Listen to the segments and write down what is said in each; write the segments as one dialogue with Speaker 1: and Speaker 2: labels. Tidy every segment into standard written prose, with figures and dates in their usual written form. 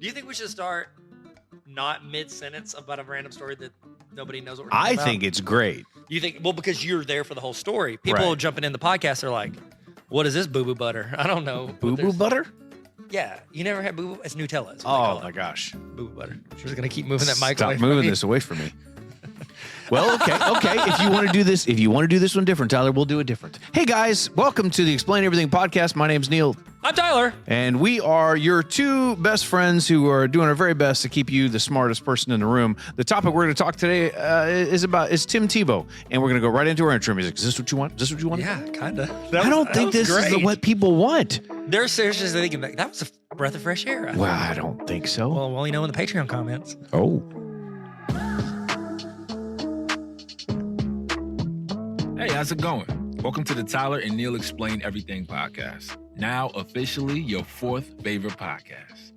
Speaker 1: Do you think we should start not mid-sentence about a random story that nobody knows what we're talking about?
Speaker 2: I think it's great.
Speaker 1: You think, well, because you're there for the whole story. People jumping in the podcast are like, what is this boo-boo butter? I don't know.
Speaker 2: Boo-boo butter?
Speaker 1: Yeah. You never had boo-boo? It's Nutella.
Speaker 2: Oh, my gosh.
Speaker 1: Boo-boo butter. We're just going to keep moving that mic
Speaker 2: Stop
Speaker 1: away
Speaker 2: moving this away from me. Well, okay. If you want to do this one different, Tyler, we'll do it different. Hey, guys. Welcome to the Explain Everything podcast. My name's Neil.
Speaker 1: I'm Tyler.
Speaker 2: And we are your two best friends who are doing our very best to keep you the smartest person in the room. The topic we're going to talk today is Tim Tebow. And we're going to go right into our intro music. Is this what you want?
Speaker 1: Yeah, kind of.
Speaker 2: I don't think this is what people want.
Speaker 1: They're seriously thinking that was a breath of fresh air.
Speaker 2: Well, I don't think so.
Speaker 1: Well, you know, in the Patreon comments.
Speaker 2: Oh.
Speaker 3: Hey, how's it going? Welcome to the Tyler and Neil Explain Everything podcast. Now officially your fourth favorite podcast.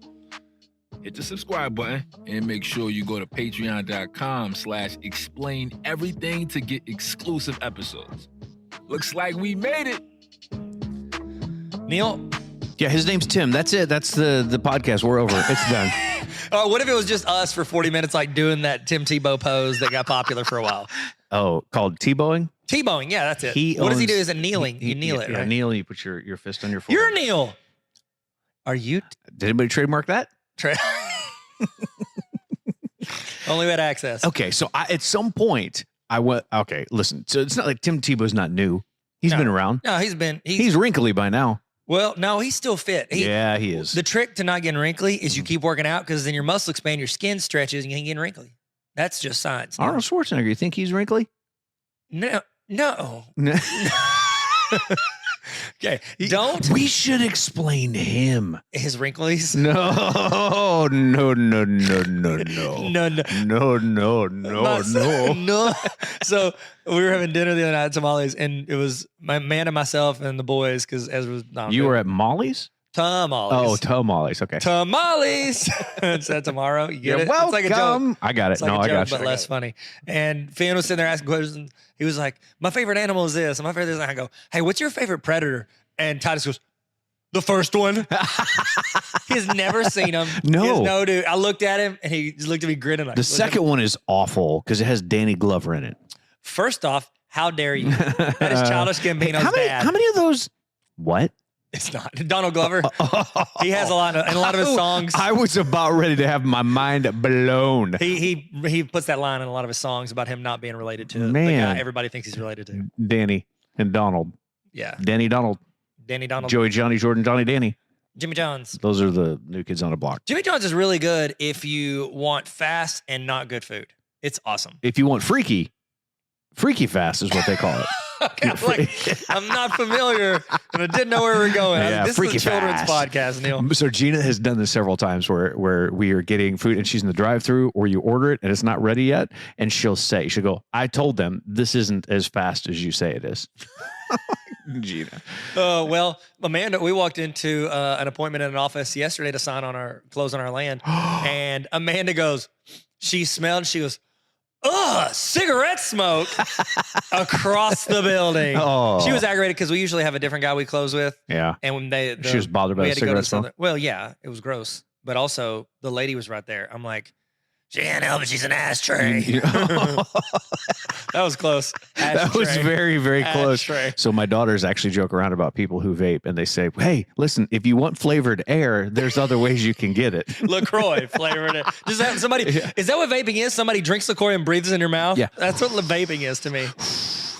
Speaker 3: Hit the subscribe button and make sure you go to patreon.com/explain everything to get exclusive episodes. Looks like we made it.
Speaker 1: Neil?
Speaker 2: Yeah, his name's Tim. That's it. That's the podcast. We're over. It's done.
Speaker 1: What if it was just us for 40 minutes, like doing that Tim Tebow pose that got popular for a while?
Speaker 2: Oh, called Tebowing?
Speaker 1: Tebowing, yeah, that's it. What does he do? Is it kneeling? You kneel it, right?
Speaker 2: Yeah, kneel, you put your fist on your forehead.
Speaker 1: You're Neil. Are you?
Speaker 2: Did anybody trademark that?
Speaker 1: Only had access.
Speaker 2: Okay, so at some point, I went, okay, listen. So it's not like Tim Tebow's not new. He's been around.
Speaker 1: No,
Speaker 2: he's wrinkly by now.
Speaker 1: Well, no, he's still fit.
Speaker 2: Yeah, he is.
Speaker 1: The trick to not getting wrinkly is you keep working out because then your muscle expand, your skin stretches, and you ain't getting wrinkly. That's just science.
Speaker 2: Arnold Schwarzenegger, you think he's wrinkly?
Speaker 1: No. Okay,
Speaker 2: We should explain him.
Speaker 1: His wrinklies?
Speaker 2: No.
Speaker 1: No. So we were having dinner the other night at Tamales, and it was my man and myself and the boys, because Ezra was not.
Speaker 2: You were at Molly's?
Speaker 1: Tamales.
Speaker 2: Oh, tamales. Okay.
Speaker 1: Tamales. Is that tomorrow? You get it?
Speaker 2: Welcome.
Speaker 1: It's like a joke.
Speaker 2: I got it.
Speaker 1: It's like
Speaker 2: no,
Speaker 1: a joke,
Speaker 2: I got you.
Speaker 1: but less funny. And Finn was sitting there asking questions. He was like, my favorite animal is this. And my favorite is that. I go, hey, what's your favorite predator? And Titus goes, the first one. He's never seen him. No, dude. I looked at him and he just looked at me grinning. Like,
Speaker 2: the second one is awful because it has Danny Glover in it.
Speaker 1: First off, how dare you? That is Childish Gambino's dad.
Speaker 2: How many of those? What?
Speaker 1: It's not. Donald Glover. He has a lot of his songs.
Speaker 2: I was about ready to have my mind blown.
Speaker 1: He puts that line in a lot of his songs about him not being related to the guy everybody thinks he's related to.
Speaker 2: Danny and Donald.
Speaker 1: Yeah.
Speaker 2: Danny Donald. Joey, Johnny, Jordan, Donnie, Danny.
Speaker 1: Jimmy John's.
Speaker 2: Those are the new kids on the block.
Speaker 1: Jimmy John's is really good if you want fast and not good food. It's awesome.
Speaker 2: If you want freaky fast is what they call it.
Speaker 1: Okay, I'm not familiar, and I didn't know where we were going.
Speaker 2: Yeah,
Speaker 1: this is a children's podcast, Neil.
Speaker 2: So Gina has done this several times where we are getting food and she's in the drive-thru, or you order it and it's not ready yet, and she'll go, I told them this isn't as fast as you say it is. Gina.
Speaker 1: Well, Amanda, we walked into an appointment in an office yesterday to close on our land, and Amanda goes, she goes, ugh, cigarette smoke across the building.
Speaker 2: Oh.
Speaker 1: She was aggravated because we usually have a different guy we close with.
Speaker 2: Yeah.
Speaker 1: And when
Speaker 2: she was bothered by the cigarette smoke.
Speaker 1: Well, yeah, it was gross. But also the lady was right there. I'm like, she can't help it. She's an ashtray. That was close.
Speaker 2: That was very, very close.
Speaker 1: Ashtray.
Speaker 2: So my daughters actually joke around about people who vape, and they say, hey, listen, if you want flavored air, there's other ways you can get it.
Speaker 1: LaCroix flavored it. Just have somebody. Is that what vaping is? Somebody drinks LaCroix and breathes in your mouth?
Speaker 2: Yeah.
Speaker 1: That's what vaping is to me.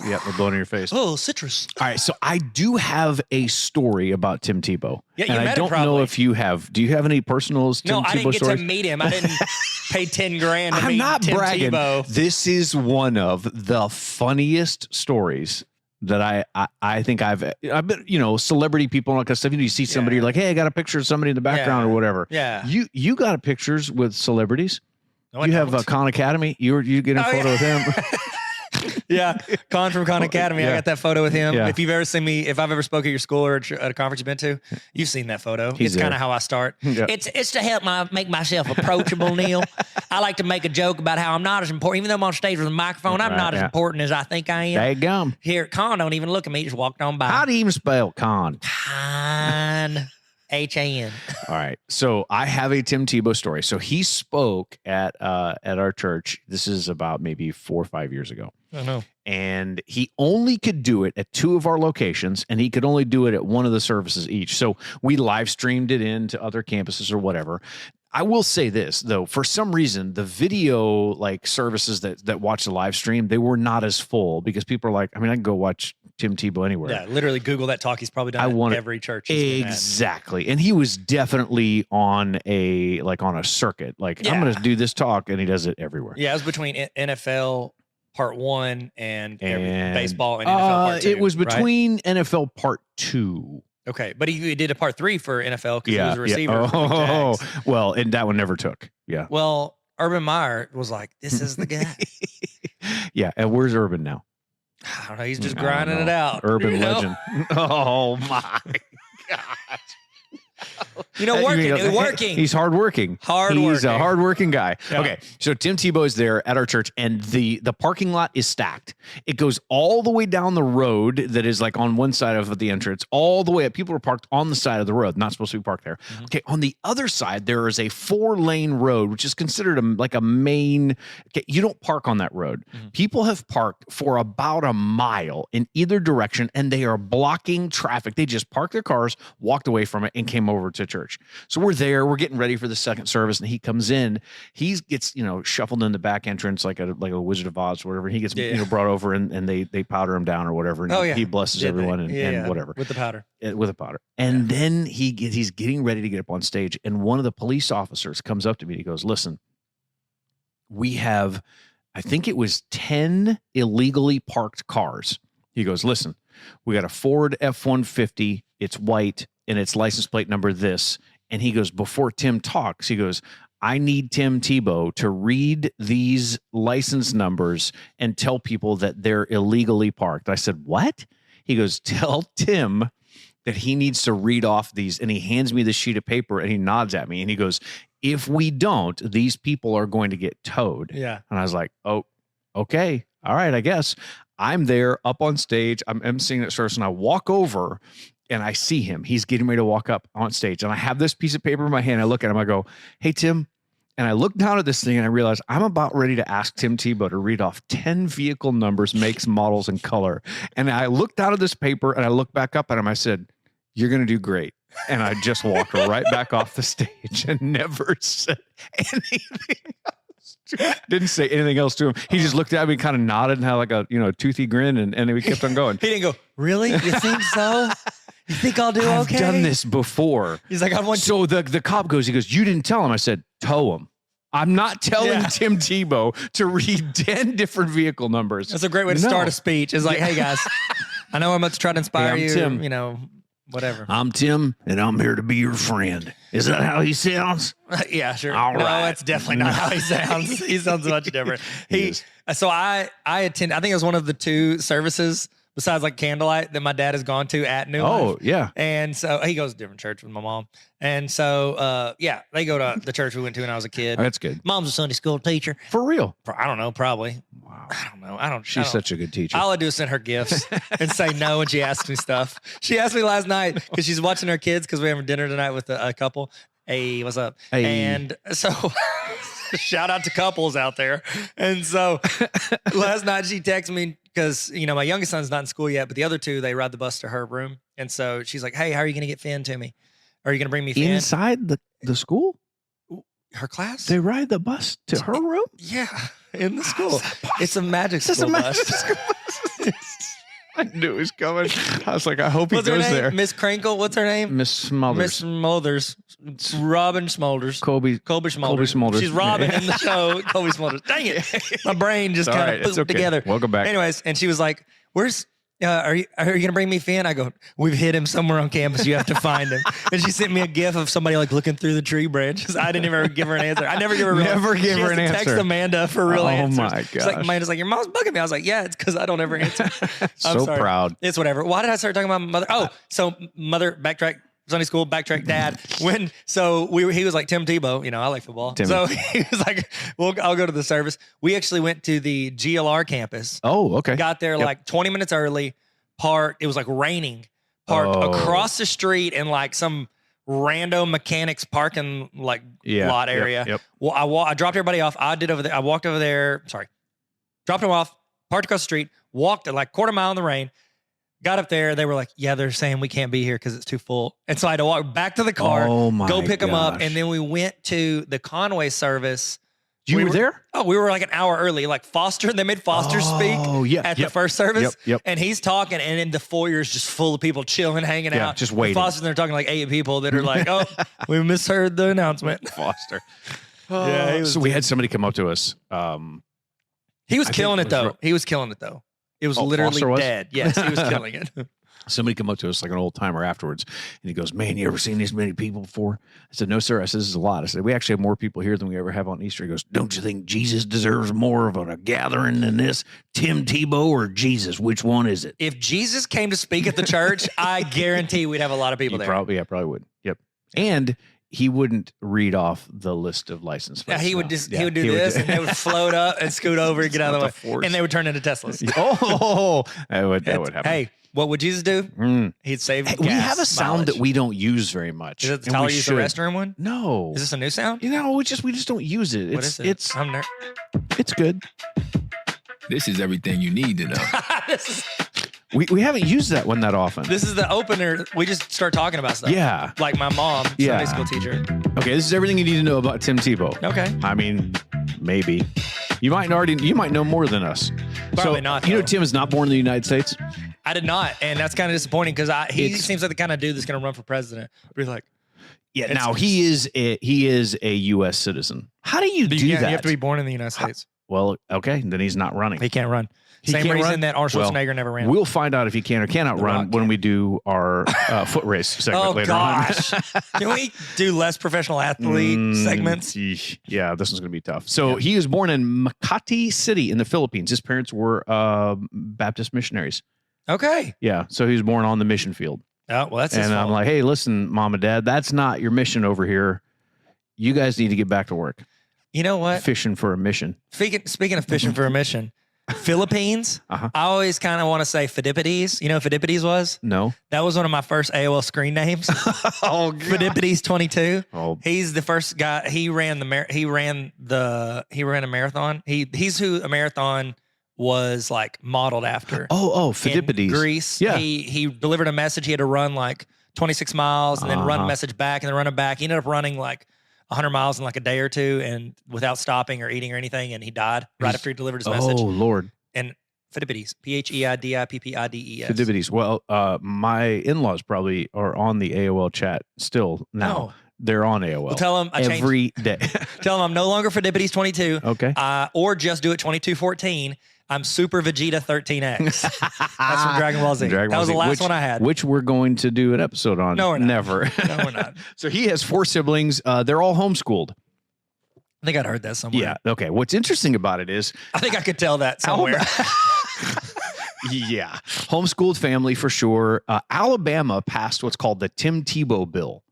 Speaker 2: Yeah, they're blowing in your face.
Speaker 1: Oh, citrus.
Speaker 2: All right, so I do have a story about Tim Tebow.
Speaker 1: Yeah, you
Speaker 2: and
Speaker 1: met
Speaker 2: I don't
Speaker 1: him probably.
Speaker 2: know if you have. Do you have any personal Tim Tebow stories?
Speaker 1: No, I didn't get to meet him. I didn't pay $10,000 to
Speaker 2: I'm
Speaker 1: meet
Speaker 2: not
Speaker 1: Tim
Speaker 2: bragging.
Speaker 1: Tebow.
Speaker 2: This is one of the funniest stories that I think I've been, celebrity people and all that kind of stuff. You see somebody, you're like, hey, I got a picture of somebody in the background or whatever.
Speaker 1: Yeah.
Speaker 2: You got pictures with celebrities.
Speaker 1: No, I
Speaker 2: you have
Speaker 1: don't.
Speaker 2: Khan Academy. You get a photo with him.
Speaker 1: Yeah, Khan from Khan Academy.
Speaker 2: Yeah.
Speaker 1: I got that photo with him.
Speaker 2: Yeah.
Speaker 1: If you've ever seen me, if I've ever spoke at your school or at a conference you've been to, you've seen that photo. It's kind of how I start.
Speaker 2: Yeah.
Speaker 1: It's to help make myself approachable, Neil. I like to make a joke about how I'm not as important, even though I'm on stage with a microphone. I'm not as important as I think I am.
Speaker 2: Daggum.
Speaker 1: Here, Khan don't even look at me. He just walked on by.
Speaker 2: How do you even spell Khan?
Speaker 1: Khan. H-A-N.
Speaker 2: All right. So I have a Tim Tebow story. So he spoke at our church. This is about maybe 4 or 5 years ago.
Speaker 1: I know.
Speaker 2: And he only could do it at 2 of our locations, and he could only do it at one of the services each. So we live streamed it into other campuses or whatever. I will say this, though, for some reason, the video like services that watch the live stream, they were not as full because people are like, I mean, I can go watch Tim Tebow anywhere.
Speaker 1: Yeah, literally Google that talk. He's probably done it every church. He's been at.
Speaker 2: Exactly. And he was definitely on a circuit. Like, I'm going to do this talk, and he does it everywhere.
Speaker 1: Yeah, it was between NFL Part 1 and baseball and NFL Part 2.
Speaker 2: It was between NFL Part 2.
Speaker 1: Okay, but he did a Part 3 for NFL because he was a receiver.
Speaker 2: Oh, well, and that one never took. Yeah.
Speaker 1: Well, Urban Meyer was like, "This is the guy."
Speaker 2: Yeah, and where's Urban now?
Speaker 1: I don't know. He's just grinding it out.
Speaker 2: Urban legend. Oh my God.
Speaker 1: Working.
Speaker 2: He's hardworking. He's a hardworking guy.
Speaker 1: Yeah.
Speaker 2: Okay, so Tim Tebow is there at our church, and the parking lot is stacked. It goes all the way down the road that is like on one side of the entrance, all the way up. People are parked on the side of the road, not supposed to be parked there. Mm-hmm. Okay, on the other side, there is a 4-lane road, which is considered like a main. Okay, you don't park on that road. Mm-hmm. People have parked for about a mile in either direction, and they are blocking traffic. They just parked their cars, walked away from it, and came over to church. So we're there, we're getting ready for the second service, and he comes in. He gets, shuffled in the back entrance like a Wizard of Oz or whatever. He gets brought over and they powder him down or whatever. And he blesses everyone and whatever.
Speaker 1: With the powder.
Speaker 2: With a powder. And then he's getting ready to get up on stage, and one of the police officers comes up to me and he goes, "Listen, we have, I think it was 10 illegally parked cars." He goes, "Listen, we got a Ford F-150. It's white, and its license plate number this." And he goes, before Tim talks, he goes, "I need Tim Tebow to read these license numbers and tell people that they're illegally parked." I said, "What?" He goes, "Tell Tim that he needs to read off these." And he hands me the sheet of paper and he nods at me and he goes, "If we don't, these people are going to get towed."
Speaker 1: Yeah.
Speaker 2: And I was like, "Oh, okay. All right, I guess." I'm there up on stage. I'm emceeing that service, and I walk over and I see him. He's getting ready to walk up on stage, and I have this piece of paper in my hand. I look at him. I go, "Hey, Tim." And I look down at this thing, and I realize I'm about ready to ask Tim Tebow to read off 10 vehicle numbers, makes, models, and color. And I looked down at this paper, and I looked back up at him. I said, "You're going to do great." And I just walked right back off the stage and never said anything else. Didn't say anything else to him. He just looked at me, kind of nodded, and had like a toothy grin, and we kept on going.
Speaker 1: He didn't go, "Really? You think so? You think I'll do okay?"
Speaker 2: I've done this before.
Speaker 1: He's like, "I want."
Speaker 2: So the cop goes, he goes, "You didn't tell him." I said, "Tow him. I'm not telling Tim Tebow to read 10 different vehicle numbers."
Speaker 1: That's a great way to start a speech. It's like, "Hey guys, I know I'm about to try to inspire you.
Speaker 2: Tim.
Speaker 1: Whatever.
Speaker 2: I'm Tim, and I'm here to be your friend." Is that how he sounds?
Speaker 1: Yeah, sure.
Speaker 2: All
Speaker 1: no,
Speaker 2: right.
Speaker 1: that's definitely not how he sounds. He sounds much different. So I attend. I think it was one of the 2 services besides like candlelight that my dad has gone to at New Life.
Speaker 2: Oh, yeah.
Speaker 1: And so he goes to a different church with my mom. And so, they go to the church we went to when I was a kid.
Speaker 2: Oh, that's good.
Speaker 1: Mom's a Sunday school teacher.
Speaker 2: For real?
Speaker 1: I don't know, probably.
Speaker 2: Wow.
Speaker 1: I don't know.
Speaker 2: She's such a good teacher.
Speaker 1: All I do is send her gifts and say no when she asks me stuff. She asked me last night because she's watching her kids because we're having dinner tonight with a couple. Hey, what's up?
Speaker 2: Hey.
Speaker 1: And so shout out to couples out there. And so last night she texted me because, my youngest son's not in school yet, but the other 2, they ride the bus to her room. And so she's like, "Hey, how are you going to get Finn to me? Are you going to bring me Finn?"
Speaker 2: Inside the school?
Speaker 1: Her class?
Speaker 2: They ride the bus to her room?
Speaker 1: Yeah, in the school. It's a magic school bus.
Speaker 2: I knew it was coming. I was like, I hope he goes there.
Speaker 1: Miss Crankle, what's her name?
Speaker 2: Miss Smothers.
Speaker 1: Miss Smothers. Robin Smolders.
Speaker 2: Colby Smolders.
Speaker 1: She's Robin in the show. Colby Smolders. Dang it. My brain just kind of put together.
Speaker 2: Welcome back.
Speaker 1: Anyways, and she was like, "Where's are you going to bring me Finn?" I go, "We've hid him somewhere on campus. You have to find him." And she sent me a gif of somebody like looking through the tree branches. I didn't even give her an answer. I never give her an answer. Text Amanda for real answers.
Speaker 2: Oh my gosh.
Speaker 1: She's like, Amanda's like, "Your mom's bugging me." I was like, "Yeah, it's because I don't ever answer." I'm sorry.
Speaker 2: Proud.
Speaker 1: It's whatever. Why did I start talking about my mother? Oh, so mother, backtrack. Sunday school, backtrack dad. He was like, Tim Tebow, I like football.
Speaker 2: Timmy.
Speaker 1: So he was like, I'll go to the service. We actually went to the GLR campus.
Speaker 2: Oh, okay.
Speaker 1: Got there like 20 minutes early, parked. It was like raining, parked across the street in like some random mechanics parking lot area.
Speaker 2: Yep.
Speaker 1: Well, I dropped everybody off. I walked over there. Sorry, dropped them off. Parked across the street. Walked like quarter mile in the rain. Got up there. They were like, "Yeah, they're saying we can't be here because it's too full." And so I had to walk back to the car, go pick them up, and then we went to the Conway service.
Speaker 2: You were there?
Speaker 1: Oh, we were like an hour early. Like Foster, they made Foster speak at the first service.
Speaker 2: Yep.
Speaker 1: And he's talking, and then the foyer is just full of people chilling, hanging out.
Speaker 2: Just waiting.
Speaker 1: Foster's there talking like 8 people that are like, "Oh, we misheard the announcement."
Speaker 2: Foster.
Speaker 1: Yeah.
Speaker 2: So we had somebody come up to us.
Speaker 1: He was killing it though. He was killing it though. It was literally
Speaker 2: Foster was?
Speaker 1: dead. Yes, he was killing it.
Speaker 2: Somebody come up to us like an old timer afterwards, and he goes, "Man, you ever seen this many people before?" I said, "No, sir." I said, "This is a lot." I said, "We actually have more people here than we ever have on Easter." He goes, "Don't you think Jesus deserves more of a gathering than this? Tim Tebow or Jesus? Which one is it?"
Speaker 1: If Jesus came to speak at the church, I guarantee we'd have a lot of people there.
Speaker 2: Probably would. Yep. And he wouldn't read off the list of license plates.
Speaker 1: Yeah, he would do this, and they would float up and scoot over and get out of the way, and they would turn into Teslas.
Speaker 2: That would happen.
Speaker 1: Hey, what would Jesus do? He'd save gas.
Speaker 2: We have a sound that we don't use very much.
Speaker 1: Is it the Tyler use the restroom one?
Speaker 2: No.
Speaker 1: Is this a new sound?
Speaker 2: We just don't use it.
Speaker 1: What is it?
Speaker 2: It's good.
Speaker 3: This is everything you need to know.
Speaker 2: We haven't used that one that often.
Speaker 1: This is the opener. We just start talking about stuff.
Speaker 2: Yeah.
Speaker 1: Like my mom, Sunday school teacher.
Speaker 2: Okay, this is everything you need to know about Tim Tebow.
Speaker 1: Okay.
Speaker 2: I mean, maybe. You might know more than us.
Speaker 1: Probably not.
Speaker 2: You know Tim is not born in the United States?
Speaker 1: I did not. And that's kind of disappointing because he seems like the kind of dude that's going to run for president. Be like,
Speaker 2: yeah, now he is a U.S. citizen. How do you do that?
Speaker 1: You have to be born in the United States.
Speaker 2: Well, okay, then he's not running.
Speaker 1: He can't run. Same reason that Arnold Schwarzenegger never ran.
Speaker 2: We'll find out if he can or cannot run when we do our foot race segment later on.
Speaker 1: Can we do less professional athlete segments?
Speaker 2: Yeah, this one's going to be tough. So he was born in Makati City in the Philippines. His parents were Baptist missionaries.
Speaker 1: Okay.
Speaker 2: Yeah, so he was born on the mission field.
Speaker 1: Oh, well, that's his fault.
Speaker 2: I'm like, hey, listen, mom and dad, that's not your mission over here. You guys need to get back to work.
Speaker 1: You know what?
Speaker 2: Fishing for a mission.
Speaker 1: Speaking of fishing for a mission, Philippines, I always kind of want to say Fidipides. You know what Fidipides was?
Speaker 2: No.
Speaker 1: That was one of my first AOL screen names. Fidipides 22. Oh. He's the first guy. He ran a marathon. He's who a marathon was like modeled after.
Speaker 2: Fidipides.
Speaker 1: In Greece. Yeah. He delivered a message. He had to run like 26 miles and then run a message back and then run it back. He ended up running like 100 miles in like a day or two and without stopping or eating or anything. And he died right after he delivered his message.
Speaker 2: Oh, Lord.
Speaker 1: And Fidipides, P-H-E-I-D-I-P-P-I-D-E-S.
Speaker 2: Fidipides. Well, my in-laws probably are on the AOL chat still now.
Speaker 1: No.
Speaker 2: They're on AOL.
Speaker 1: Well, tell them
Speaker 2: every day.
Speaker 1: Tell them I'm no longer Fidipides 22.
Speaker 2: Okay.
Speaker 1: Or just do it 2214. I'm Super Vegeta 13X. That's from Dragon Ball Z. That was the last one I had.
Speaker 2: Which we're going to do an episode on.
Speaker 1: No, we're not.
Speaker 2: Never.
Speaker 1: No, we're not.
Speaker 2: So he has 4 siblings. They're all homeschooled.
Speaker 1: I think I'd heard that somewhere.
Speaker 2: Yeah. Okay. What's interesting about it is...
Speaker 1: I think I could tell that somewhere.
Speaker 2: Yeah. Homeschooled family for sure. Alabama passed what's called the Tim Tebow Bill,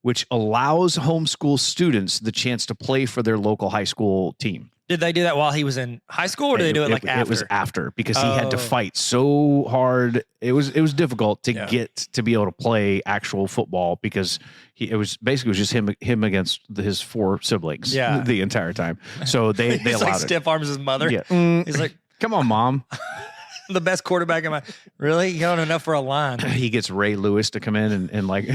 Speaker 2: which allows homeschool students the chance to play for their local high school team.
Speaker 1: Did they do that while he was in high school, or did they do it like after?
Speaker 2: It was after because he had to fight so hard. It was difficult to get to be able to play actual football because it was just him against his 4 siblings the entire time. So they
Speaker 1: allowed
Speaker 2: like
Speaker 1: it. Stiff arms his mother.
Speaker 2: Yeah.
Speaker 1: He's like,
Speaker 2: "Come on, mom."
Speaker 1: The best quarterback in my really? You don't enough for a line.
Speaker 2: He gets Ray Lewis to come in and like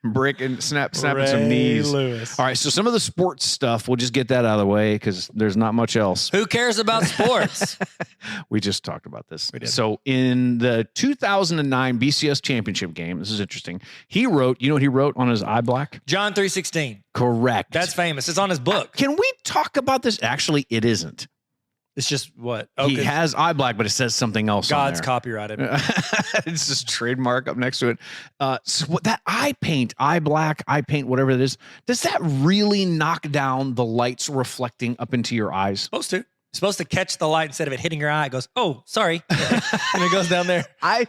Speaker 2: brick and snapping some knees.
Speaker 1: Lewis.
Speaker 2: All right, so some of the sports stuff, we'll just get that out of the way because there's not much else.
Speaker 1: Who cares about sports?
Speaker 2: We just talked about this. We did. So in the 2009 BCS championship game, this is interesting. He wrote, you know what he wrote on his eye black?
Speaker 1: John 3:16.
Speaker 2: Correct.
Speaker 1: That's famous. It's on his book.
Speaker 2: Can we talk about this? Actually, it isn't.
Speaker 1: It's just what?
Speaker 2: He has eye black, but it says something else
Speaker 1: God's
Speaker 2: on there.
Speaker 1: copyrighted.
Speaker 2: It's just trademark up next to it. So what, that eye black, whatever it is, does that really knock down the lights reflecting up into your eyes?
Speaker 1: It's supposed to catch the light instead of it hitting your eye. It goes, oh, sorry. And it goes down there.
Speaker 2: I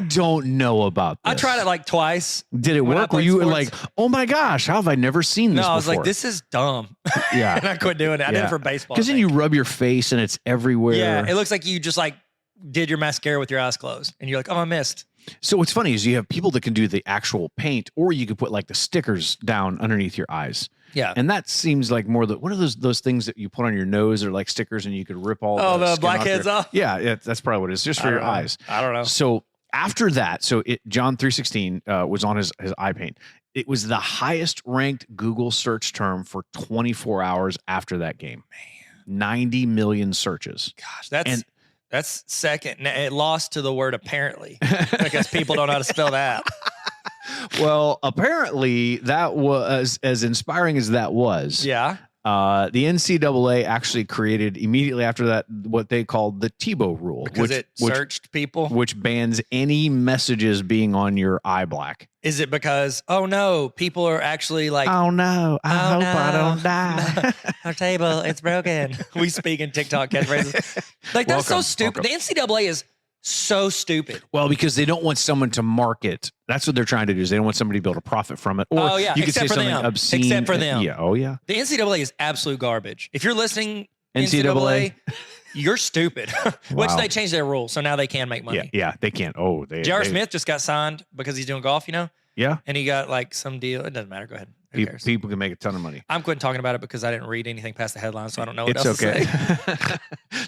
Speaker 2: don't know about this.
Speaker 1: I tried it like twice.
Speaker 2: Did it work? Were you like, oh my gosh, how have I never seen this before?
Speaker 1: No, I was like, this is dumb.
Speaker 2: Yeah.
Speaker 1: And I quit doing it. I did it for baseball.
Speaker 2: Because then you rub your face and it's everywhere.
Speaker 1: Yeah, it looks like you just like did your mascara with your eyes closed. And you're like, oh, I missed.
Speaker 2: So what's funny is you have people that can do the actual paint, or you could put like the stickers down underneath your eyes.
Speaker 1: Yeah.
Speaker 2: And that seems like more what are those things that you put on your nose or like stickers and you could rip all
Speaker 1: Oh, the
Speaker 2: skin
Speaker 1: blackheads off?
Speaker 2: Yeah, that's probably what it is, just for your eyes.
Speaker 1: I don't know.
Speaker 2: So after that, John 3:16 was on his eye paint. It was the highest ranked Google search term for 24 hours after that game. Man, 90 million searches.
Speaker 1: Gosh, that's second. It lost to the word apparently because people don't know how to spell that.
Speaker 2: Well, apparently that was as inspiring as that was.
Speaker 1: Yeah.
Speaker 2: The NCAA actually created immediately after that what they called the Tebow rule,
Speaker 1: Because searched people.
Speaker 2: which bans any messages being on your eye black.
Speaker 1: Is it because, oh no, people are actually like,
Speaker 2: Oh no, I hope
Speaker 1: no.
Speaker 2: I don't die.
Speaker 1: Our table, it's broken. We speak in TikTok catchphrases. Like, that's so
Speaker 2: Welcome,
Speaker 1: stupid.
Speaker 2: welcome.
Speaker 1: The NCAA is so stupid.
Speaker 2: Well, because they don't want someone to market. That's what they're trying to do. Is they don't want somebody to be able to profit from it. Or
Speaker 1: Oh, yeah,
Speaker 2: you could say
Speaker 1: except for
Speaker 2: something
Speaker 1: them.
Speaker 2: obscene.
Speaker 1: Except for them.
Speaker 2: Yeah. Oh yeah.
Speaker 1: The NCAA is absolute garbage. If you're listening,
Speaker 2: NCAA,
Speaker 1: you're stupid. Which
Speaker 2: Wow.
Speaker 1: they changed their rules, so now they can make money.
Speaker 2: Yeah, they can't. Oh,
Speaker 1: J.R. Smith just got signed because he's doing golf,
Speaker 2: Yeah,
Speaker 1: and he got like some deal. It doesn't matter. Go ahead. Who cares?
Speaker 2: people can make a ton of money.
Speaker 1: I'm quitting talking about it because I didn't read anything past the headlines, so I don't know what
Speaker 2: It's
Speaker 1: else to
Speaker 2: okay.
Speaker 1: say.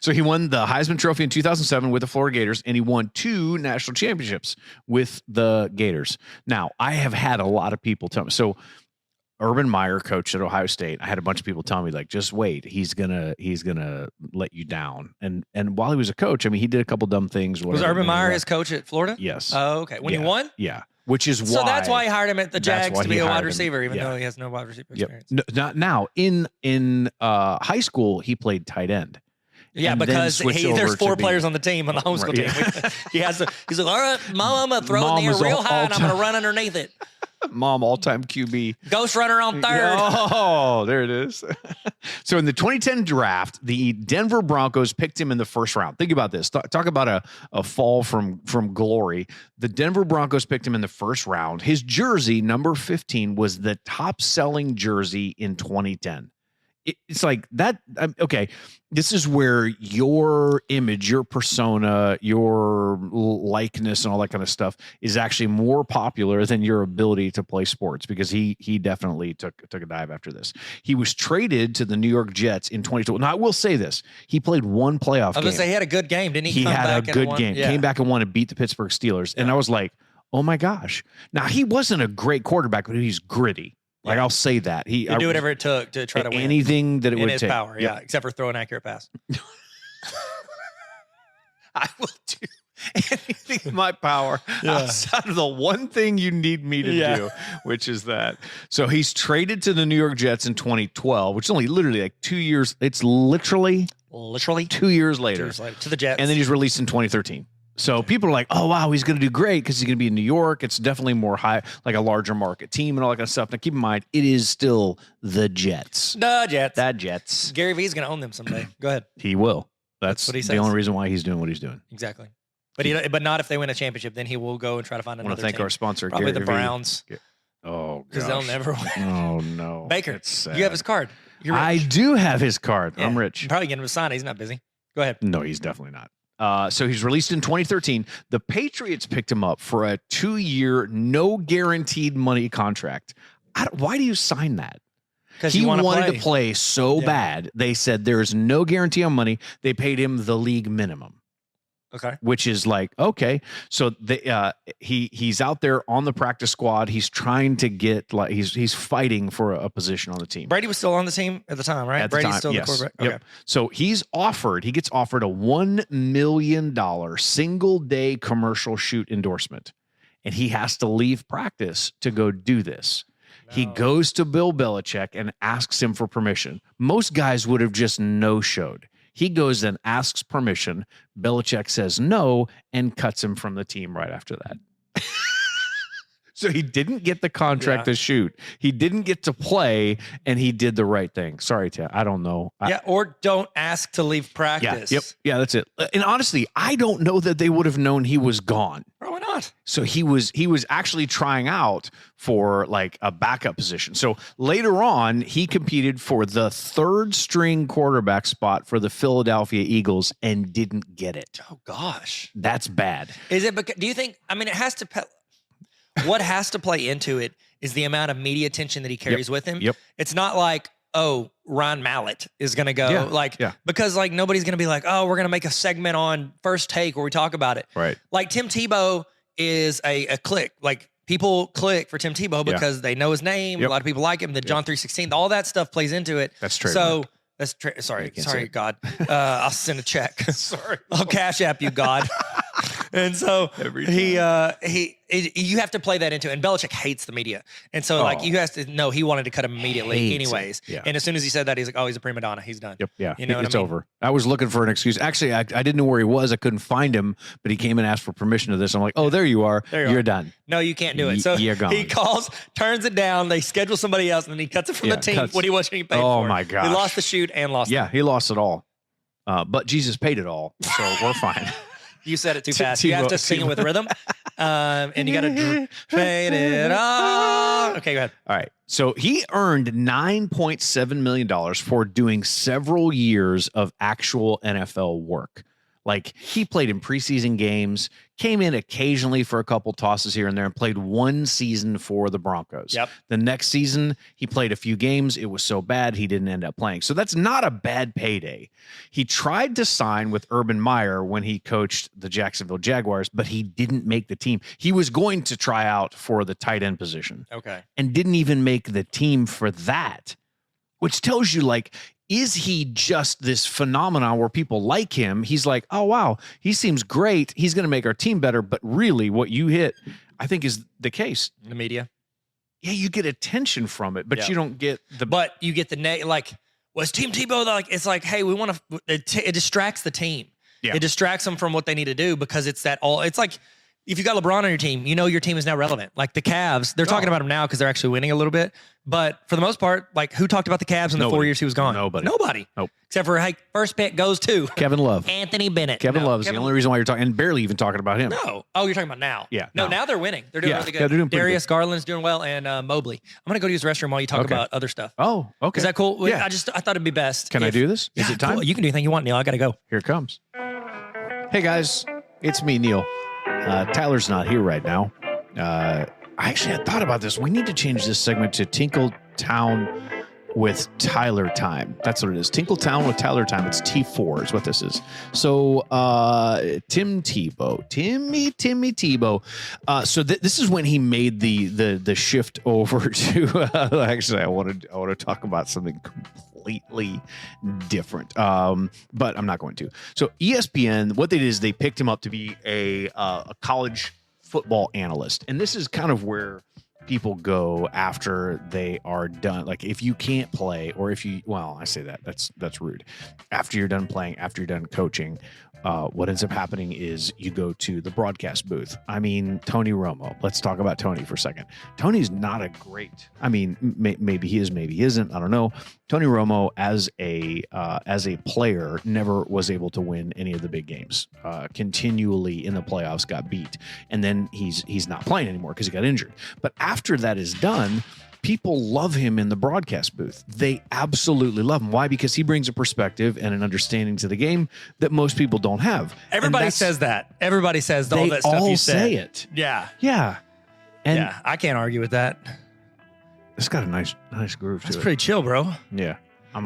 Speaker 2: So he won the Heisman Trophy in 2007 with the Florida Gators, and he won 2 national championships with the Gators. Now, I have had a lot of people tell me. So Urban Meyer coached at Ohio State. I had a bunch of people tell me, like, just wait, he's gonna let you down. And while he was a coach, I mean, he did a couple dumb things.
Speaker 1: Was Urban Meyer his coach at Florida?
Speaker 2: Yes.
Speaker 1: Oh, okay. When he won?
Speaker 2: Yeah. Which is why.
Speaker 1: So that's why he hired him at the
Speaker 2: that's
Speaker 1: Jags
Speaker 2: why
Speaker 1: to
Speaker 2: he
Speaker 1: be a
Speaker 2: hired
Speaker 1: wide
Speaker 2: him.
Speaker 1: receiver, even
Speaker 2: Yeah.
Speaker 1: though he has no wide receiver
Speaker 2: Yep.
Speaker 1: experience.
Speaker 2: No, not now in high school, he played tight end.
Speaker 1: Yeah,
Speaker 2: And then
Speaker 1: because
Speaker 2: switch
Speaker 1: there's
Speaker 2: over
Speaker 1: 4
Speaker 2: to be-
Speaker 1: players on the team on the homeschool
Speaker 2: Right,
Speaker 1: team. He's like, all right, Mom, I'm gonna throw it in
Speaker 2: Mom
Speaker 1: the
Speaker 2: is
Speaker 1: air real
Speaker 2: all-
Speaker 1: high, and I'm gonna
Speaker 2: all-time-
Speaker 1: run underneath it.
Speaker 2: Mom, all-time QB.
Speaker 1: Ghost runner on third.
Speaker 2: Oh, there it is. So in the 2010 draft, the Denver Broncos picked him in the first round. Think about this. Talk about a fall from glory. The Denver Broncos picked him in the first round. His jersey, number 15, was the top-selling jersey in 2010. It's like that. Okay, this is where your image, your persona, your likeness, and all that kind of stuff is actually more popular than your ability to play sports, because he definitely took a dive after this. He was traded to the New York Jets in 2012. Now, I will say this. He played one playoff
Speaker 1: I was
Speaker 2: game.
Speaker 1: gonna say he had a good game, didn't he?
Speaker 2: He
Speaker 1: come
Speaker 2: had
Speaker 1: back
Speaker 2: a
Speaker 1: and
Speaker 2: good
Speaker 1: won?
Speaker 2: game.
Speaker 1: Yeah.
Speaker 2: Came back and won and beat the Pittsburgh Steelers. And I was like, oh my gosh. Now, he wasn't a great quarterback, but he's gritty. Like, I'll say that.
Speaker 1: He'd do whatever it took to try to win.
Speaker 2: Anything that it
Speaker 1: in
Speaker 2: would
Speaker 1: his
Speaker 2: take.
Speaker 1: power,
Speaker 2: Yep.
Speaker 1: yeah, except for throw an accurate pass.
Speaker 2: I will do anything in my power outside of the one thing you need me to do, which is that. So he's traded to the New York Jets in 2012, which is only literally like 2 years. It's literally 2 years later.
Speaker 1: To the Jets.
Speaker 2: And then he's released in 2013. So people are like, oh, wow, he's going to do great because he's going to be in New York. It's definitely more high, like a larger market team and all that kind of stuff. Now, keep in mind, it is still the Jets.
Speaker 1: The Jets.
Speaker 2: The Jets.
Speaker 1: Gary Vee's going to own them someday. Go ahead.
Speaker 2: He will. That's
Speaker 1: what he
Speaker 2: the
Speaker 1: says.
Speaker 2: only reason why he's doing what he's doing.
Speaker 1: Exactly. But not if they win a championship. Then he will go and try to find
Speaker 2: I
Speaker 1: another
Speaker 2: want to thank
Speaker 1: team.
Speaker 2: our sponsor,
Speaker 1: Probably
Speaker 2: Gary
Speaker 1: the
Speaker 2: Vee.
Speaker 1: Browns.
Speaker 2: Oh,
Speaker 1: Because they'll
Speaker 2: gosh.
Speaker 1: never win.
Speaker 2: Oh, no.
Speaker 1: Baker,
Speaker 2: It's sad.
Speaker 1: you have his card. You're rich.
Speaker 2: I do have his card.
Speaker 1: Yeah.
Speaker 2: I'm rich.
Speaker 1: You probably get him to sign it. He's not busy. Go ahead.
Speaker 2: No, he's definitely not. So he's released in 2013. The Patriots picked him up for a 2-year, no guaranteed money contract. Why do you sign that?
Speaker 1: Because
Speaker 2: He wanted
Speaker 1: play.
Speaker 2: to play so bad. They said there's no guarantee on money. They paid him the league minimum.
Speaker 1: Okay.
Speaker 2: Which is like, okay. So he's out there on the practice squad. He's trying to get, like, he's fighting for a position on the team.
Speaker 1: Brady was still on the team at the time, right?
Speaker 2: At the
Speaker 1: Brady's
Speaker 2: time,
Speaker 1: still
Speaker 2: yes.
Speaker 1: the quarterback.
Speaker 2: Yep.
Speaker 1: Okay.
Speaker 2: So he gets offered a $1 million single day commercial shoot endorsement. And he has to leave practice to go do this. He goes to Bill Belichick and asks him for permission. Most guys would have just no-showed. He goes and asks permission. Belichick says no and cuts him from the team right after that. So he didn't get the contract to shoot. He didn't get to play, and he did the right thing. Sorry, Ted. I don't know.
Speaker 1: Or don't ask to leave practice.
Speaker 2: Yeah, that's it. And honestly, I don't know that they would have known he was gone.
Speaker 1: Why not?
Speaker 2: So he was actually trying out for like a backup position. So later on, he competed for the third string quarterback spot for the Philadelphia Eagles and didn't get it.
Speaker 1: Oh gosh,
Speaker 2: that's bad.
Speaker 1: Is it? Because, do you think? I mean, it has to. What has to play into it is the amount of media attention that he carries with him. It's not like, oh, Ryan Mallett is going to go because like nobody's going to be like, oh, we're going to make a segment on First Take where we talk about it.
Speaker 2: Right.
Speaker 1: Like Tim Tebow is a click. Like people click for Tim Tebow because they know his name. A lot of people like him. The John 3:16, all that stuff plays into it.
Speaker 2: That's true.
Speaker 1: So sorry, God. I'll send a check. Sorry. I'll cash app you, God. And so you have to play that into it. And Belichick hates the media. And so like you have to know he wanted to cut him immediately anyways. And as soon as he said that, he's like, oh, he's a prima donna. He's done.
Speaker 2: Yeah.
Speaker 1: You know
Speaker 2: it's over. I was looking for an excuse. Actually, I didn't know where he was. I couldn't find him, but he came and asked for permission to this. I'm like, oh, there you are. You're done.
Speaker 1: No, you can't do it. So
Speaker 2: you're gone.
Speaker 1: He calls, turns it down. They schedule somebody else, and then he cuts it from the team when he wasn't getting paid for it.
Speaker 2: Oh, my gosh.
Speaker 1: He lost the shoot and lost it.
Speaker 2: Yeah, he lost it all. But Jesus paid it all, so we're fine.
Speaker 1: You said it too fast. You have to sing it with rhythm, and you got to fade it off. Okay, go ahead.
Speaker 2: All right. So he earned $9.7 million for doing several years of actual NFL work. Like he played in preseason games, came in occasionally for a couple tosses here and there, and played one season for the Broncos. The next season, he played a few games. It was so bad, he didn't end up playing. So that's not a bad payday. He tried to sign with Urban Meyer when he coached the Jacksonville Jaguars, but he didn't make the team. He was going to try out for the tight end position. And didn't even make the team for that, which tells you like, is he just this phenomenon where people like him? He's like, oh, wow, he seems great. He's going to make our team better. But really what you hit, I think, is the case.
Speaker 1: The media.
Speaker 2: Yeah, you get attention from it, but you don't get the...
Speaker 1: But you get the... Like, was Tim Tebow... Like, it's like, hey, we want to... It distracts the team. It distracts them from what they need to do because it's that all... It's like... If you got LeBron on your team, you know your team is now relevant. Like the Cavs, they're talking about him now because they're actually winning a little bit. But for the most part, like who talked about the Cavs in the 4 years he was gone? Nobody.
Speaker 2: Nope.
Speaker 1: Except for, hey, first pick goes to
Speaker 2: Kevin Love.
Speaker 1: Anthony Bennett.
Speaker 2: Kevin Love is the only reason why you're talking, and barely even talking about him.
Speaker 1: No. Oh, you're talking about now.
Speaker 2: Yeah.
Speaker 1: No, now they're winning. They're doing really good.
Speaker 2: Yeah, they're doing pretty
Speaker 1: Darius
Speaker 2: good.
Speaker 1: Garland's doing well, and Mobley. I'm going to go to use the restroom while you talk about other stuff.
Speaker 2: Oh, okay.
Speaker 1: Is that cool?
Speaker 2: Yeah.
Speaker 1: I thought it'd be best.
Speaker 2: Can I do this? Is it time?
Speaker 1: Cool. You can do anything you want, Neil. I got to go.
Speaker 2: Here it comes. Hey, guys. It's me, Neil. Tyler's not here right now. I actually had thought about this. We need to change this segment to Tinkle Town with Tyler time. That's what it is. Tinkle Town with Tyler time. It's T4 is what this is. So Tim Tebow. Timmy Tebow. So this is when he made the shift over to actually I want to talk about something completely different. But I'm not going to. So ESPN, what they did is they picked him up to be a college football analyst. And this is kind of where people go after they are done. Like if you can't play, or if you, well, I say that's rude. After you're done playing, after you're done coaching, what ends up happening is you go to the broadcast booth. I mean, Tony Romo. Let's talk about Tony for a second. Tony's not a great, I mean, maybe he is, maybe he isn't. I don't know. Tony Romo as a player never was able to win any of the big games. Continually in the playoffs got beat. And then he's not playing anymore because he got injured. But after that is done, people love him in the broadcast booth. They absolutely love him. Why? Because he brings a perspective and an understanding to the game that most people don't have.
Speaker 1: Everybody says that. Everybody says all that stuff you said.
Speaker 2: They all say it.
Speaker 1: Yeah.
Speaker 2: Yeah. And
Speaker 1: yeah, I can't argue with that.
Speaker 2: It's got a nice groove to it.
Speaker 1: That's pretty chill, bro.
Speaker 2: Yeah.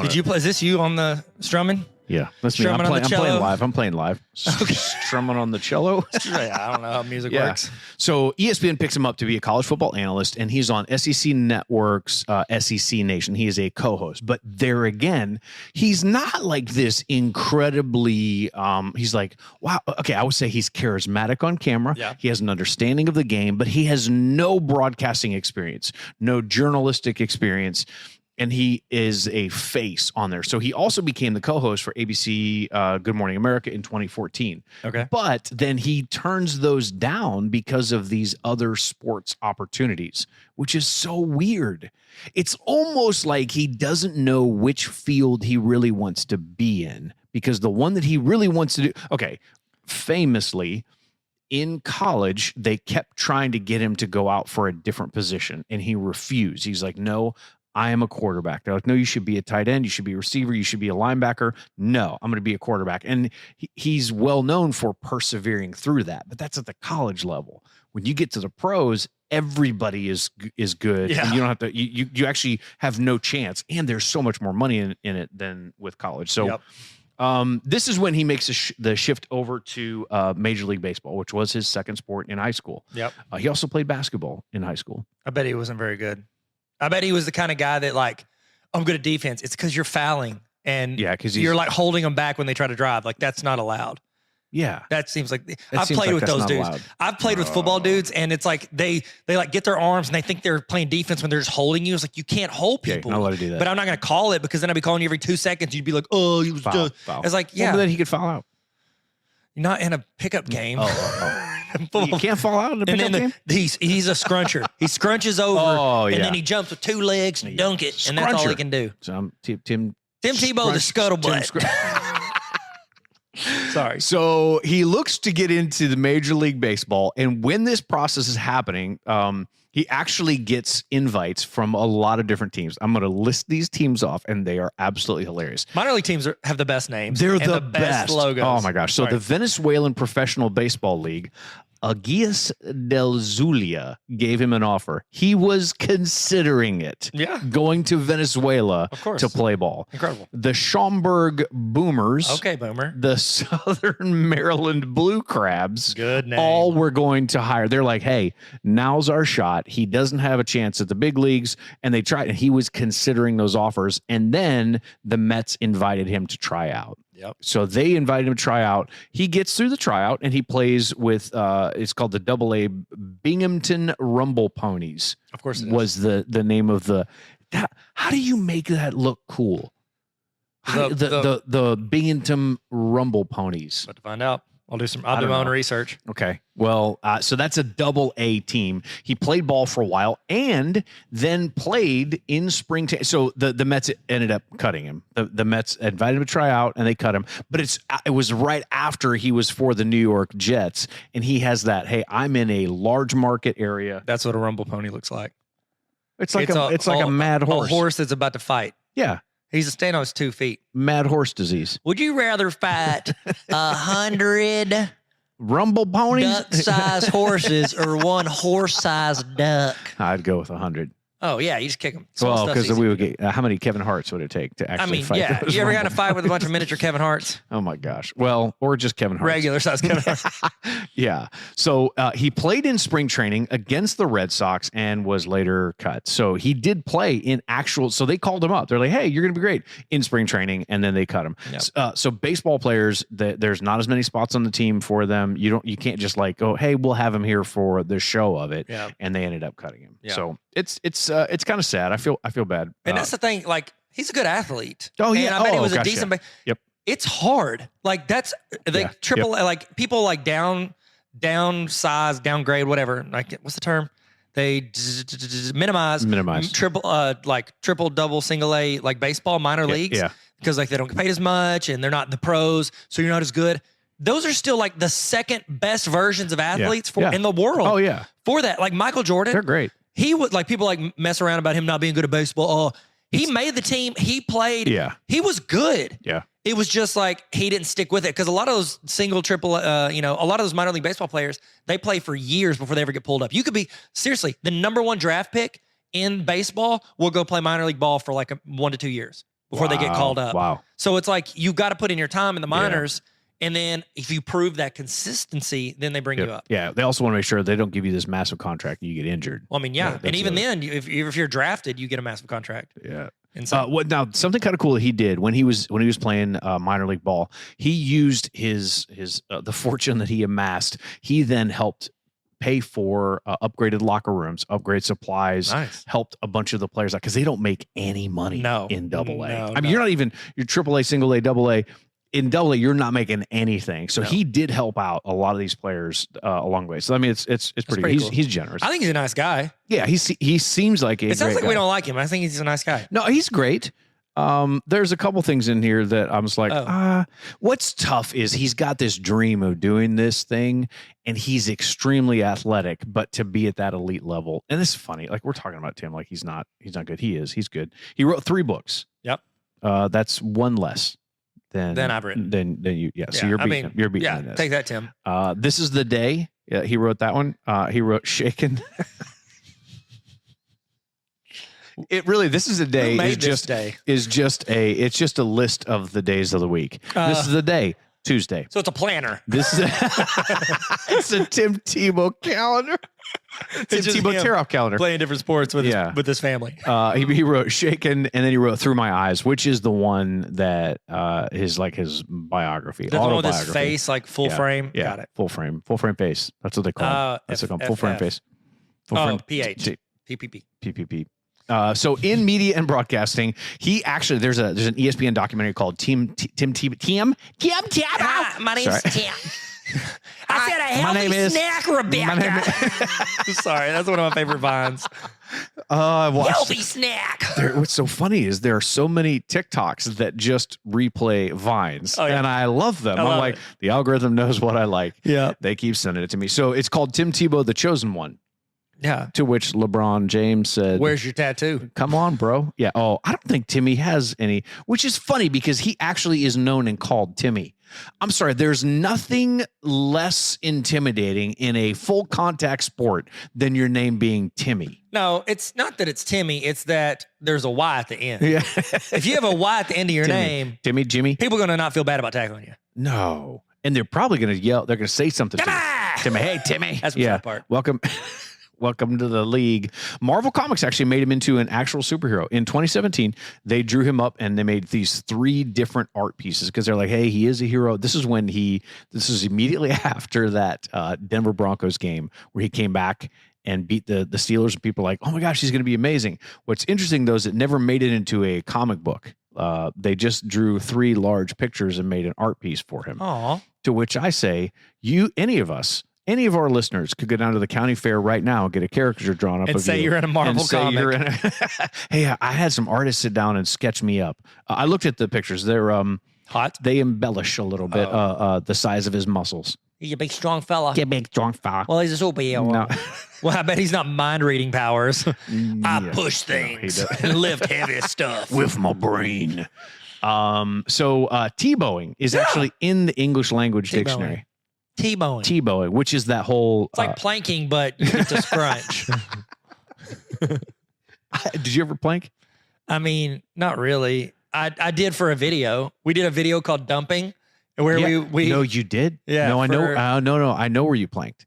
Speaker 1: Did you play? Is this you on the strumming?
Speaker 2: Yeah, that's me. I'm playing live. Strumming on the cello.
Speaker 1: I don't know how music works.
Speaker 2: So ESPN picks him up to be a college football analyst, and he's on SEC Network's SEC Nation. He is a co-host. But there again, he's not like this incredibly, he's like, wow, okay, I would say he's charismatic on camera.
Speaker 1: Yeah.
Speaker 2: He has an understanding of the game, but he has no broadcasting experience, no journalistic experience. And he is a face on there. So he also became the co-host for ABC Good Morning America in 2014.
Speaker 1: Okay.
Speaker 2: But then he turns those down because of these other sports opportunities, which is so weird. It's almost like he doesn't know which field he really wants to be in, because the one that he really wants to do, okay, famously, in college, they kept trying to get him to go out for a different position, and he refused. He's like, no, I am a quarterback. They're like, no, you should be a tight end. You should be a receiver. You should be a linebacker. No, I'm going to be a quarterback. And he's well known for persevering through that, but that's at the college level. When you get to the pros, everybody is good.
Speaker 1: Yeah.
Speaker 2: And you don't have to, you actually have no chance. And there's so much more money in it than with college. So this is when he makes the shift over to Major League Baseball, which was his second sport in high school.
Speaker 1: Yep.
Speaker 2: He also played basketball in high school.
Speaker 1: I bet he wasn't very good. I bet he was the kind of guy that like, I'm good at defense. It's because you're fouling and
Speaker 2: because
Speaker 1: you're like holding them back when they try to drive. Like that's not allowed.
Speaker 2: Yeah.
Speaker 1: That seems like I've played with those dudes.
Speaker 2: Allowed.
Speaker 1: I've played with football dudes, and it's like they like get their arms and they think they're playing defense when they're just holding you. It's like you can't hold people.
Speaker 2: Not allowed to do that.
Speaker 1: But I'm not going to call it, because then I'd be calling you every 2 seconds. You'd be like, oh, you was
Speaker 2: Foul.
Speaker 1: It's like, yeah.
Speaker 2: Well, but then he could foul out.
Speaker 1: You're not in a pickup game.
Speaker 2: You can't fall out in a pickup game?
Speaker 1: He's a scruncher. He scrunches over, and then he jumps with 2 legs and dunk it, and that's all he can do.
Speaker 2: So I'm Tim
Speaker 1: Tebow, the scuttlebutt. Sorry.
Speaker 2: So he looks to get into the Major League Baseball, and when this process is happening, he actually gets invites from a lot of different teams. I'm going to list these teams off, and they are absolutely hilarious.
Speaker 1: Minor league teams have the best names.
Speaker 2: They're
Speaker 1: and
Speaker 2: the
Speaker 1: best logos.
Speaker 2: Oh my gosh! So the Venezuelan Professional Baseball League, Aguias del Zulia, gave him an offer. He was considering it.
Speaker 1: Yeah.
Speaker 2: Going to Venezuela
Speaker 1: Of course.
Speaker 2: to play ball.
Speaker 1: Incredible.
Speaker 2: The Schaumburg Boomers.
Speaker 1: Okay, Boomer.
Speaker 2: The Southern Maryland Blue Crabs.
Speaker 1: Good name.
Speaker 2: All were going to hire. They're like, hey, now's our shot. He doesn't have a chance at the big leagues. And they tried, and he was considering those offers. And then the Mets invited him to try out.
Speaker 1: Yep.
Speaker 2: So they invited him to try out. He gets through the tryout, and he plays with it's called the AA Binghamton Rumble Ponies.
Speaker 1: Of course it
Speaker 2: was the name of the. How do you make that look cool? The Binghamton Rumble Ponies.
Speaker 1: About to find out. I'll do my own research.
Speaker 2: Okay. Well, so that's a AA team. He played ball for a while and then played in spring. So the Mets ended up cutting him. The Mets invited him to try out, and they cut him. But it was right after he was for the New York Jets, and he has that. Hey, I'm in a large market area.
Speaker 1: That's what a rumble pony looks like.
Speaker 2: It's like a mad horse.
Speaker 1: A horse that's about to fight.
Speaker 2: Yeah.
Speaker 1: He's standing on his 2 feet.
Speaker 2: Mad horse disease.
Speaker 1: Would you rather fight 100
Speaker 2: rumble ponies,
Speaker 1: duck-sized horses, or 1 horse-sized duck?
Speaker 2: I'd go with 100.
Speaker 1: Oh yeah, you just kick them.
Speaker 2: Well, because we would get how many Kevin Harts would it take to actually fight?
Speaker 1: Yeah.
Speaker 2: those
Speaker 1: You ever
Speaker 2: rumble-
Speaker 1: got in a fight with a bunch of miniature Kevin Harts?
Speaker 2: Oh my gosh. Well, or just Kevin Hart.
Speaker 1: Regular size Kevin Harts.
Speaker 2: Yeah. So he played in spring training against the Red Sox and was later cut. So he did play in actual. So they called him up. They're like, "Hey, you're going to be great in spring training," and then they cut him.
Speaker 1: Yep.
Speaker 2: So baseball players, there's not as many spots on the team for them. You can't just like, "Oh, hey, we'll have him here for the show of it," and they ended up cutting him.
Speaker 1: Yeah.
Speaker 2: So it's kind of sad. I feel bad.
Speaker 1: And that's the thing. Like, he's a good athlete.
Speaker 2: Oh yeah.
Speaker 1: And I bet he was a
Speaker 2: gosh,
Speaker 1: decent.
Speaker 2: yeah. Yep.
Speaker 1: It's hard. Like that's triple. Like people like downsize, downgrade, whatever. Like what's the term? They minimize triple, triple, double, single A, like baseball minor leagues.
Speaker 2: Yeah.
Speaker 1: Because like they don't get paid as much and they're not the pros, so you're not as good. Those are still like the second best versions of athletes in the world.
Speaker 2: Oh yeah.
Speaker 1: For that, like Michael Jordan,
Speaker 2: they're great.
Speaker 1: He would like people like mess around about him not being good at baseball. Oh, he made the team. He played.
Speaker 2: Yeah.
Speaker 1: He was good.
Speaker 2: Yeah.
Speaker 1: It was just like he didn't stick with it because a lot of those single, triple, a lot of those minor league baseball players, they play for years before they ever get pulled up. You could be seriously the #1 draft pick in baseball will go play minor league ball for like 1 to 2 years before they get called up.
Speaker 2: Wow.
Speaker 1: So it's like you got to put in your time in the minors. And then if you prove that consistency, then they bring you up.
Speaker 2: Yeah. They also want to make sure they don't give you this massive contract and you get injured.
Speaker 1: Well, I mean, yeah. And even then, if you're drafted, you get a massive contract.
Speaker 2: Yeah.
Speaker 1: And so,
Speaker 2: now something kind of cool that he did when he was playing minor league ball, he used his the fortune that he amassed. He then helped pay for upgraded locker rooms, upgrade supplies,
Speaker 1: Nice.
Speaker 2: helped a bunch of the players out because they don't make any money
Speaker 1: No.
Speaker 2: in Double A.
Speaker 1: No,
Speaker 2: I mean, you're not even your AAA, Single A, Double A. In Double A, you're not making anything. So
Speaker 1: No.
Speaker 2: he did help out a lot of these players along the way. So I mean, it's pretty.
Speaker 1: pretty cool.
Speaker 2: He's generous.
Speaker 1: I think he's a nice guy.
Speaker 2: Yeah, he seems like a.
Speaker 1: It sounds
Speaker 2: great
Speaker 1: like
Speaker 2: guy.
Speaker 1: we don't like him. I think he's a nice guy.
Speaker 2: No, he's great. There's a couple things in here that I was like, what's tough is he's got this dream of doing this thing, and he's extremely athletic, but to be at that elite level, and this is funny. Like we're talking about Tim, like he's not good. He's good. He wrote 3 books.
Speaker 1: Yep.
Speaker 2: That's one less than
Speaker 1: I've written.
Speaker 2: Than you. Yeah. So you're beating him. You're beating him in this.
Speaker 1: Take that, Tim.
Speaker 2: This is the day. Yeah, he wrote that one. He wrote Shaken. This is a day.
Speaker 1: Who made
Speaker 2: Is
Speaker 1: this
Speaker 2: just
Speaker 1: day?
Speaker 2: It's just a list of the days of the week. This is the day, Tuesday.
Speaker 1: So it's a planner.
Speaker 2: This is it's a Tim Tebow calendar. Tim
Speaker 1: just
Speaker 2: Tebow
Speaker 1: him
Speaker 2: tear-off calendar.
Speaker 1: Playing different sports with his family.
Speaker 2: He wrote Shaken, and then he wrote Through My Eyes, which is the one that is like his biography.
Speaker 1: The one with his face, like full frame.
Speaker 2: Yeah,
Speaker 1: Got it.
Speaker 2: full frame face. That's what they call it. That's what they call it. Full frame face. Full frame.
Speaker 1: PH. PPP.
Speaker 2: PPP. So in media and broadcasting, he actually there's an ESPN documentary called Tim Tebow.
Speaker 1: My name's Tim. I said a healthy snack, Rebecca. Sorry, that's one of my favorite vines. Healthy snack.
Speaker 2: What's so funny is there are so many TikToks that just replay vines, and I love them. I'm like, the algorithm knows what I like.
Speaker 1: Yeah,
Speaker 2: they keep sending it to me. So it's called Tim Tebow, the Chosen One.
Speaker 1: Yeah.
Speaker 2: To which LeBron James said,
Speaker 1: "Where's your tattoo?
Speaker 2: Come on, bro." Yeah. Oh, I don't think Timmy has any, which is funny because he actually is known and called Timmy. I'm sorry. There's nothing less intimidating in a full contact sport than your name being Timmy.
Speaker 1: No, it's not that it's Timmy. It's that there's a Y at the end.
Speaker 2: Yeah.
Speaker 1: If you have a Y at the end of your name,
Speaker 2: Timmy, Jimmy,
Speaker 1: people are going to not feel bad about tackling you.
Speaker 2: No. And they're probably going to yell. They're going to say something to you. Timmy. Hey, Timmy.
Speaker 1: That's the part.
Speaker 2: Welcome to the league. Marvel Comics actually made him into an actual superhero. In 2017, they drew him up and they made these 3 different art pieces because they're like, hey, he is a hero. This is immediately after that Denver Broncos game where he came back and beat the Steelers, and people are like, oh my gosh, he's going to be amazing. What's interesting, though, is it never made it into a comic book. They just drew 3 large pictures and made an art piece for him.
Speaker 1: Aww.
Speaker 2: To which I say, any of our listeners could go down to the county fair right now and get a caricature drawn up
Speaker 1: and
Speaker 2: of
Speaker 1: say
Speaker 2: you
Speaker 1: you're in a Marvel comic.
Speaker 2: Hey, I had some artists sit down and sketch me up. I looked at the pictures. They're
Speaker 1: hot.
Speaker 2: They embellish a little bit the size of his muscles.
Speaker 1: He's a big, strong fella.
Speaker 2: Yeah, big, strong fella.
Speaker 1: Well, he's a superhero.
Speaker 2: No.
Speaker 1: Well, I bet he's not mind reading powers. I push things and lift heavy stuff
Speaker 2: with my brain. So Tebowing is actually in the English language dictionary. Tebowing, which is that whole...
Speaker 1: It's like planking, but you get to scrunch.
Speaker 2: Did you ever plank?
Speaker 1: I mean, not really. I did for a video. We did a video called Dumping, where we
Speaker 2: No, you did?
Speaker 1: Yeah.
Speaker 2: No, I know. No, I know where you planked.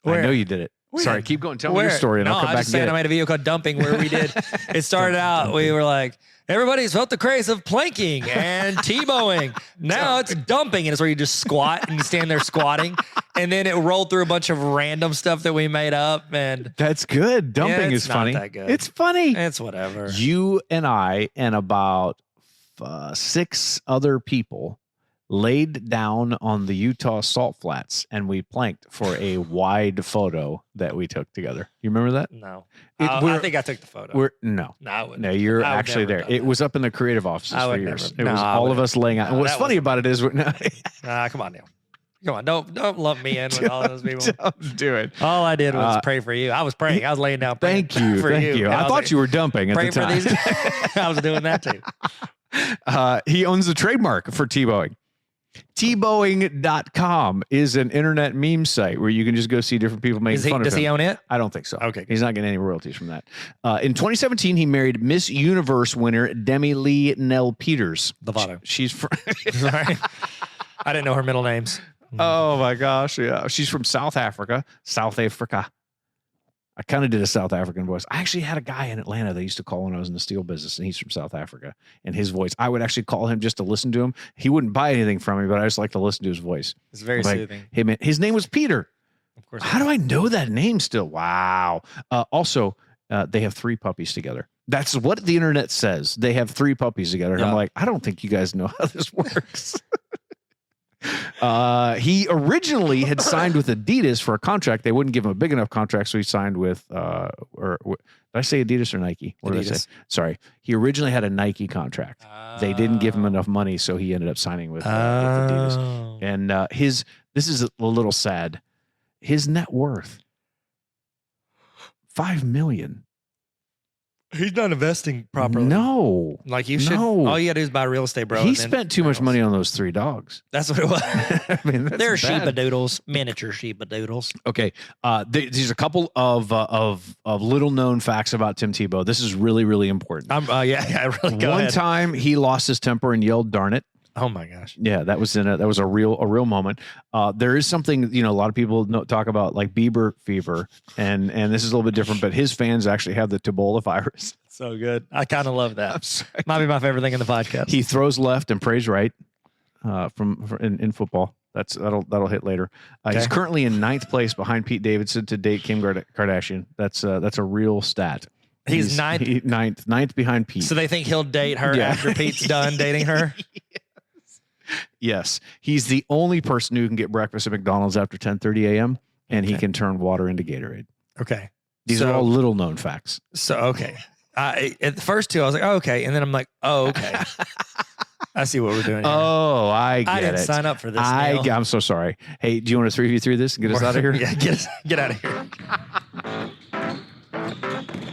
Speaker 1: Where?
Speaker 2: I know you did it.
Speaker 1: Where?
Speaker 2: Sorry, keep going. Tell me your story, and I'll come back and get it.
Speaker 1: I made a video called Dumping where we did. It started out. We were like, everybody's felt the craze of planking and Tebowing. Now it's dumping, and it's where you just squat and you stand there squatting, and then it rolled through a bunch of random stuff that we made up. And
Speaker 2: that's good. Dumping is funny.
Speaker 1: Not that good.
Speaker 2: It's funny.
Speaker 1: It's whatever.
Speaker 2: You and I and about 6 other people laid down on the Utah salt flats, and we planked for a wide photo that we took together. You remember that?
Speaker 1: No. I think I took the photo.
Speaker 2: No,
Speaker 1: I wouldn't.
Speaker 2: No, you're actually there. It was up in the creative offices for years. It was all of us laying out. And what's funny about it is,
Speaker 1: come on, Neil. Come on, don't lump me in with all those people.
Speaker 2: Don't do it.
Speaker 1: All I did was pray for you. I was praying. I was laying down praying.
Speaker 2: Thank you. I thought you were dumping at the time.
Speaker 1: Pray for these. I was doing that too.
Speaker 2: He owns the trademark for Tebowing. Tebowing.com is an internet meme site where you can just go see different people making fun of him.
Speaker 1: Does he own it?
Speaker 2: I don't think so.
Speaker 1: Okay.
Speaker 2: He's not getting any royalties from that. In 2017, he married Miss Universe winner Demi Lee Nell Peters.
Speaker 1: Lovato.
Speaker 2: She's from...
Speaker 1: Sorry. I didn't know her middle names.
Speaker 2: Oh, my gosh. Yeah. She's from South Africa. I kind of did a South African voice. I actually had a guy in Atlanta that I used to call when I was in the steel business, and he's from South Africa. And his voice, I would actually call him just to listen to him. He wouldn't buy anything from me, but I just like to listen to his voice.
Speaker 1: It's very soothing.
Speaker 2: His name was Peter.
Speaker 1: course.
Speaker 2: How do I know that name still? Wow. Also, they have 3 puppies together. That's what the internet says. They have 3 puppies together. And I'm like, I don't think you guys know how this works. He originally had signed with Adidas for a contract. They wouldn't give him a big enough contract, so he signed with did I say Adidas or Nike? What did I say? Sorry. He originally had a Nike contract. They didn't give him enough money, so he ended up signing with Adidas. And this is a little sad. His net worth $5 million.
Speaker 1: He's not investing properly.
Speaker 2: No.
Speaker 1: Like you should.
Speaker 2: No.
Speaker 1: All you got to do is buy real estate, bro.
Speaker 2: He spent too much money on those 3 dogs.
Speaker 1: That's what it was.
Speaker 2: I mean, that's
Speaker 1: They're
Speaker 2: bad.
Speaker 1: sheepadoodles, miniature sheepadoodles.
Speaker 2: Okay. There's a couple of little known facts about Tim Tebow. This is really, really important.
Speaker 1: Yeah, really. Go
Speaker 2: One
Speaker 1: ahead.
Speaker 2: time he lost his temper and yelled, "Darn it."
Speaker 1: Oh my gosh.
Speaker 2: Yeah, that was a real moment. There is something, a lot of people talk about like Bieber fever, and this is a little bit different, but his fans actually have the Ebola virus.
Speaker 1: So good. I kind of love that. Might be my favorite thing in the podcast.
Speaker 2: He throws left and prays right in football. That'll hit later. He's currently in 9th place behind Pete Davidson to date Kim Kardashian. That's a real stat.
Speaker 1: He's ninth?
Speaker 2: Ninth behind Pete.
Speaker 1: So they think he'll date her after Pete's done dating her?
Speaker 2: Yes. He's the only person who can get breakfast at McDonald's after 10:30 a.m. and he can turn water into Gatorade.
Speaker 1: Okay.
Speaker 2: These are all little known facts.
Speaker 1: So, okay. At the first 2, I was like, oh, okay. And then I'm like, oh, okay. I see what we're doing here.
Speaker 2: Oh, I get it.
Speaker 1: I didn't sign up for this.
Speaker 2: I'm so sorry. Hey, do you want to 3v3 this and get us out of here?
Speaker 1: Yeah, get out of here.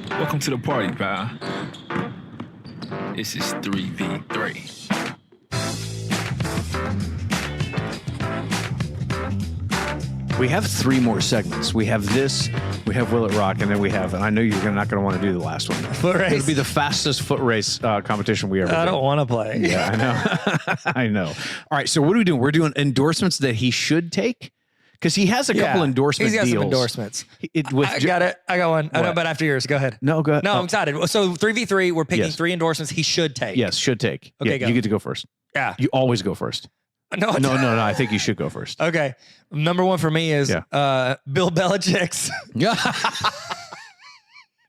Speaker 3: Welcome to the party, pal. This is 3v3.
Speaker 2: We have 3 more segments. We have this, we have Will It Rock, and then we have, and I know you're not going to want to do the last one.
Speaker 1: Foot race.
Speaker 2: It'll be the fastest foot race competition we ever did.
Speaker 1: I don't want to play.
Speaker 2: Yeah, I know. I know. All right, so what are we doing? We're doing endorsements that he should take? Because he has a couple endorsement
Speaker 1: He's got
Speaker 2: deals.
Speaker 1: some endorsements.
Speaker 2: I
Speaker 1: got it. I got one. I know,
Speaker 2: What?
Speaker 1: but after yours. Go ahead.
Speaker 2: No, go ahead.
Speaker 1: No, I'm excited. So 3v3, we're picking
Speaker 2: Yes.
Speaker 1: 3 endorsements he should take.
Speaker 2: Yes, should take.
Speaker 1: Okay,
Speaker 2: Yeah,
Speaker 1: go.
Speaker 2: you get to go first.
Speaker 1: Yeah.
Speaker 2: You always go first.
Speaker 1: No,
Speaker 2: No, I think you should go first.
Speaker 1: Okay. Number 1 for me is Bill Belichick's.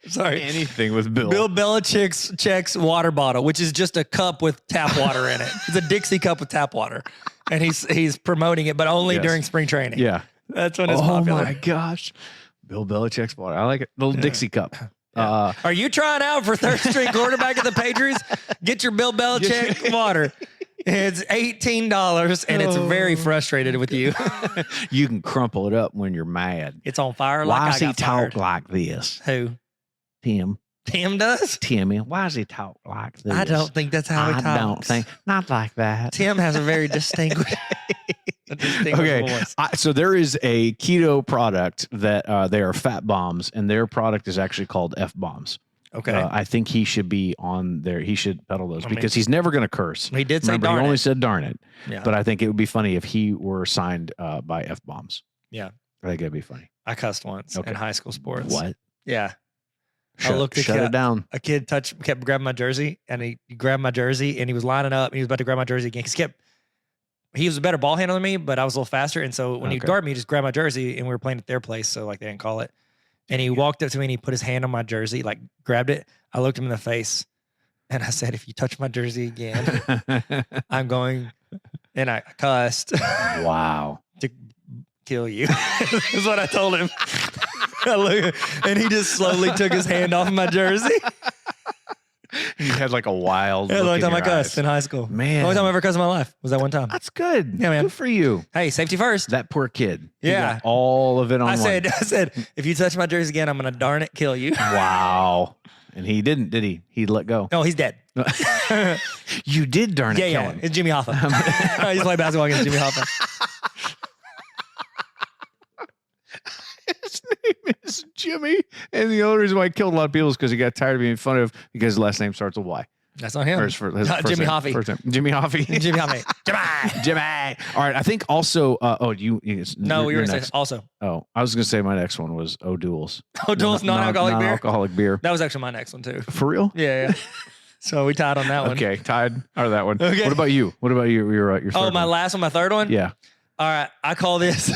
Speaker 1: Sorry.
Speaker 2: Anything with Bill.
Speaker 1: Bill Belichick's water bottle, which is just a cup with tap water in it. It's a Dixie cup with tap water. And he's promoting it, but only during spring training.
Speaker 2: Yeah.
Speaker 1: That's when it's popular.
Speaker 2: Oh my gosh. Bill Belichick's water. I like it. Little Dixie cup.
Speaker 1: Are you trying out for third string quarterback of the Patriots? Get your Bill Belichick water. It's $18 and it's very frustrated with you.
Speaker 2: You can crumple it up when you're mad.
Speaker 1: It's on fire
Speaker 2: Why
Speaker 1: like
Speaker 2: does
Speaker 1: I
Speaker 2: he
Speaker 1: got fired.
Speaker 2: talk like this?
Speaker 1: Who?
Speaker 2: Tim.
Speaker 1: Tim does?
Speaker 2: Timmy. Why does he talk like this?
Speaker 1: I don't think that's how he talks.
Speaker 2: I don't think. Not like that.
Speaker 1: Tim has a very distinguished
Speaker 2: Okay.
Speaker 1: voice.
Speaker 2: So there is a keto product that they are fat bombs, and their product is actually called F bombs.
Speaker 1: Okay.
Speaker 2: I think he should be on there. He should peddle those because he's never going to curse.
Speaker 1: He did say
Speaker 2: Remember,
Speaker 1: darn
Speaker 2: he only
Speaker 1: it.
Speaker 2: said darn it.
Speaker 1: Yeah.
Speaker 2: But I think it would be funny if he were signed by F bombs.
Speaker 1: Yeah.
Speaker 2: I think it'd be funny.
Speaker 1: I cussed once in high school sports.
Speaker 2: What?
Speaker 1: Yeah.
Speaker 2: Shut it down.
Speaker 1: A kid kept grabbing my jersey, and he grabbed my jersey, and he was lining up, and he was about to grab my jersey again. He was a better ball handler than me, but I was a little faster. And so when he guarded me, he just grabbed my jersey, and we were playing at their place, so like they didn't call it. And he walked up to me, and he put his hand on my jersey, like grabbed it. I looked him in the face, and I said, "If you touch my jersey again, I'm going," and I cussed.
Speaker 2: Wow.
Speaker 1: To kill you is what I told him. And he just slowly took his hand off of my jersey.
Speaker 2: You had like a wild.
Speaker 1: Yeah, the
Speaker 2: look
Speaker 1: only
Speaker 2: in
Speaker 1: time I
Speaker 2: your
Speaker 1: cussed
Speaker 2: eyes.
Speaker 1: in high school.
Speaker 2: Man.
Speaker 1: The only time I ever cussed in my life was that one time.
Speaker 2: That's good.
Speaker 1: Yeah, man.
Speaker 2: Good for you.
Speaker 1: Hey, safety first.
Speaker 2: That poor kid. He
Speaker 1: Yeah.
Speaker 2: got all of it on
Speaker 1: I
Speaker 2: one.
Speaker 1: said, if you touch my jersey again, I'm going to darn it kill you.
Speaker 2: Wow. And he didn't, did he? He let go.
Speaker 1: No, he's dead.
Speaker 2: You did darn it kill him.
Speaker 1: It's Jimmy Hoffa. I used to play basketball against Jimmy Hoffa.
Speaker 2: His name is Jimmy. And the only reason why he killed a lot of people is because he got tired of being fun of because his last name starts with Y.
Speaker 1: That's not him.
Speaker 2: Or his first
Speaker 1: Jimmy
Speaker 2: name,
Speaker 1: Hoffa.
Speaker 2: First name. Jimmy Hoffa.
Speaker 1: Jimmy Hoffa.
Speaker 2: Jimmy. All right. I think also,
Speaker 1: No,
Speaker 2: you're
Speaker 1: we were going to
Speaker 2: next.
Speaker 1: say also.
Speaker 2: Oh, I was going to say my next one was O'Doul's.
Speaker 1: O'Doul's non-alcoholic beer?
Speaker 2: Non-alcoholic beer.
Speaker 1: That was actually my next one, too.
Speaker 2: For real?
Speaker 1: Yeah. So we tied on that one.
Speaker 2: Okay, tied out of that one.
Speaker 1: Okay.
Speaker 2: What about you? What about your
Speaker 1: Oh,
Speaker 2: third
Speaker 1: my
Speaker 2: one?
Speaker 1: last one, my third one?
Speaker 2: Yeah.
Speaker 1: All right. I call this.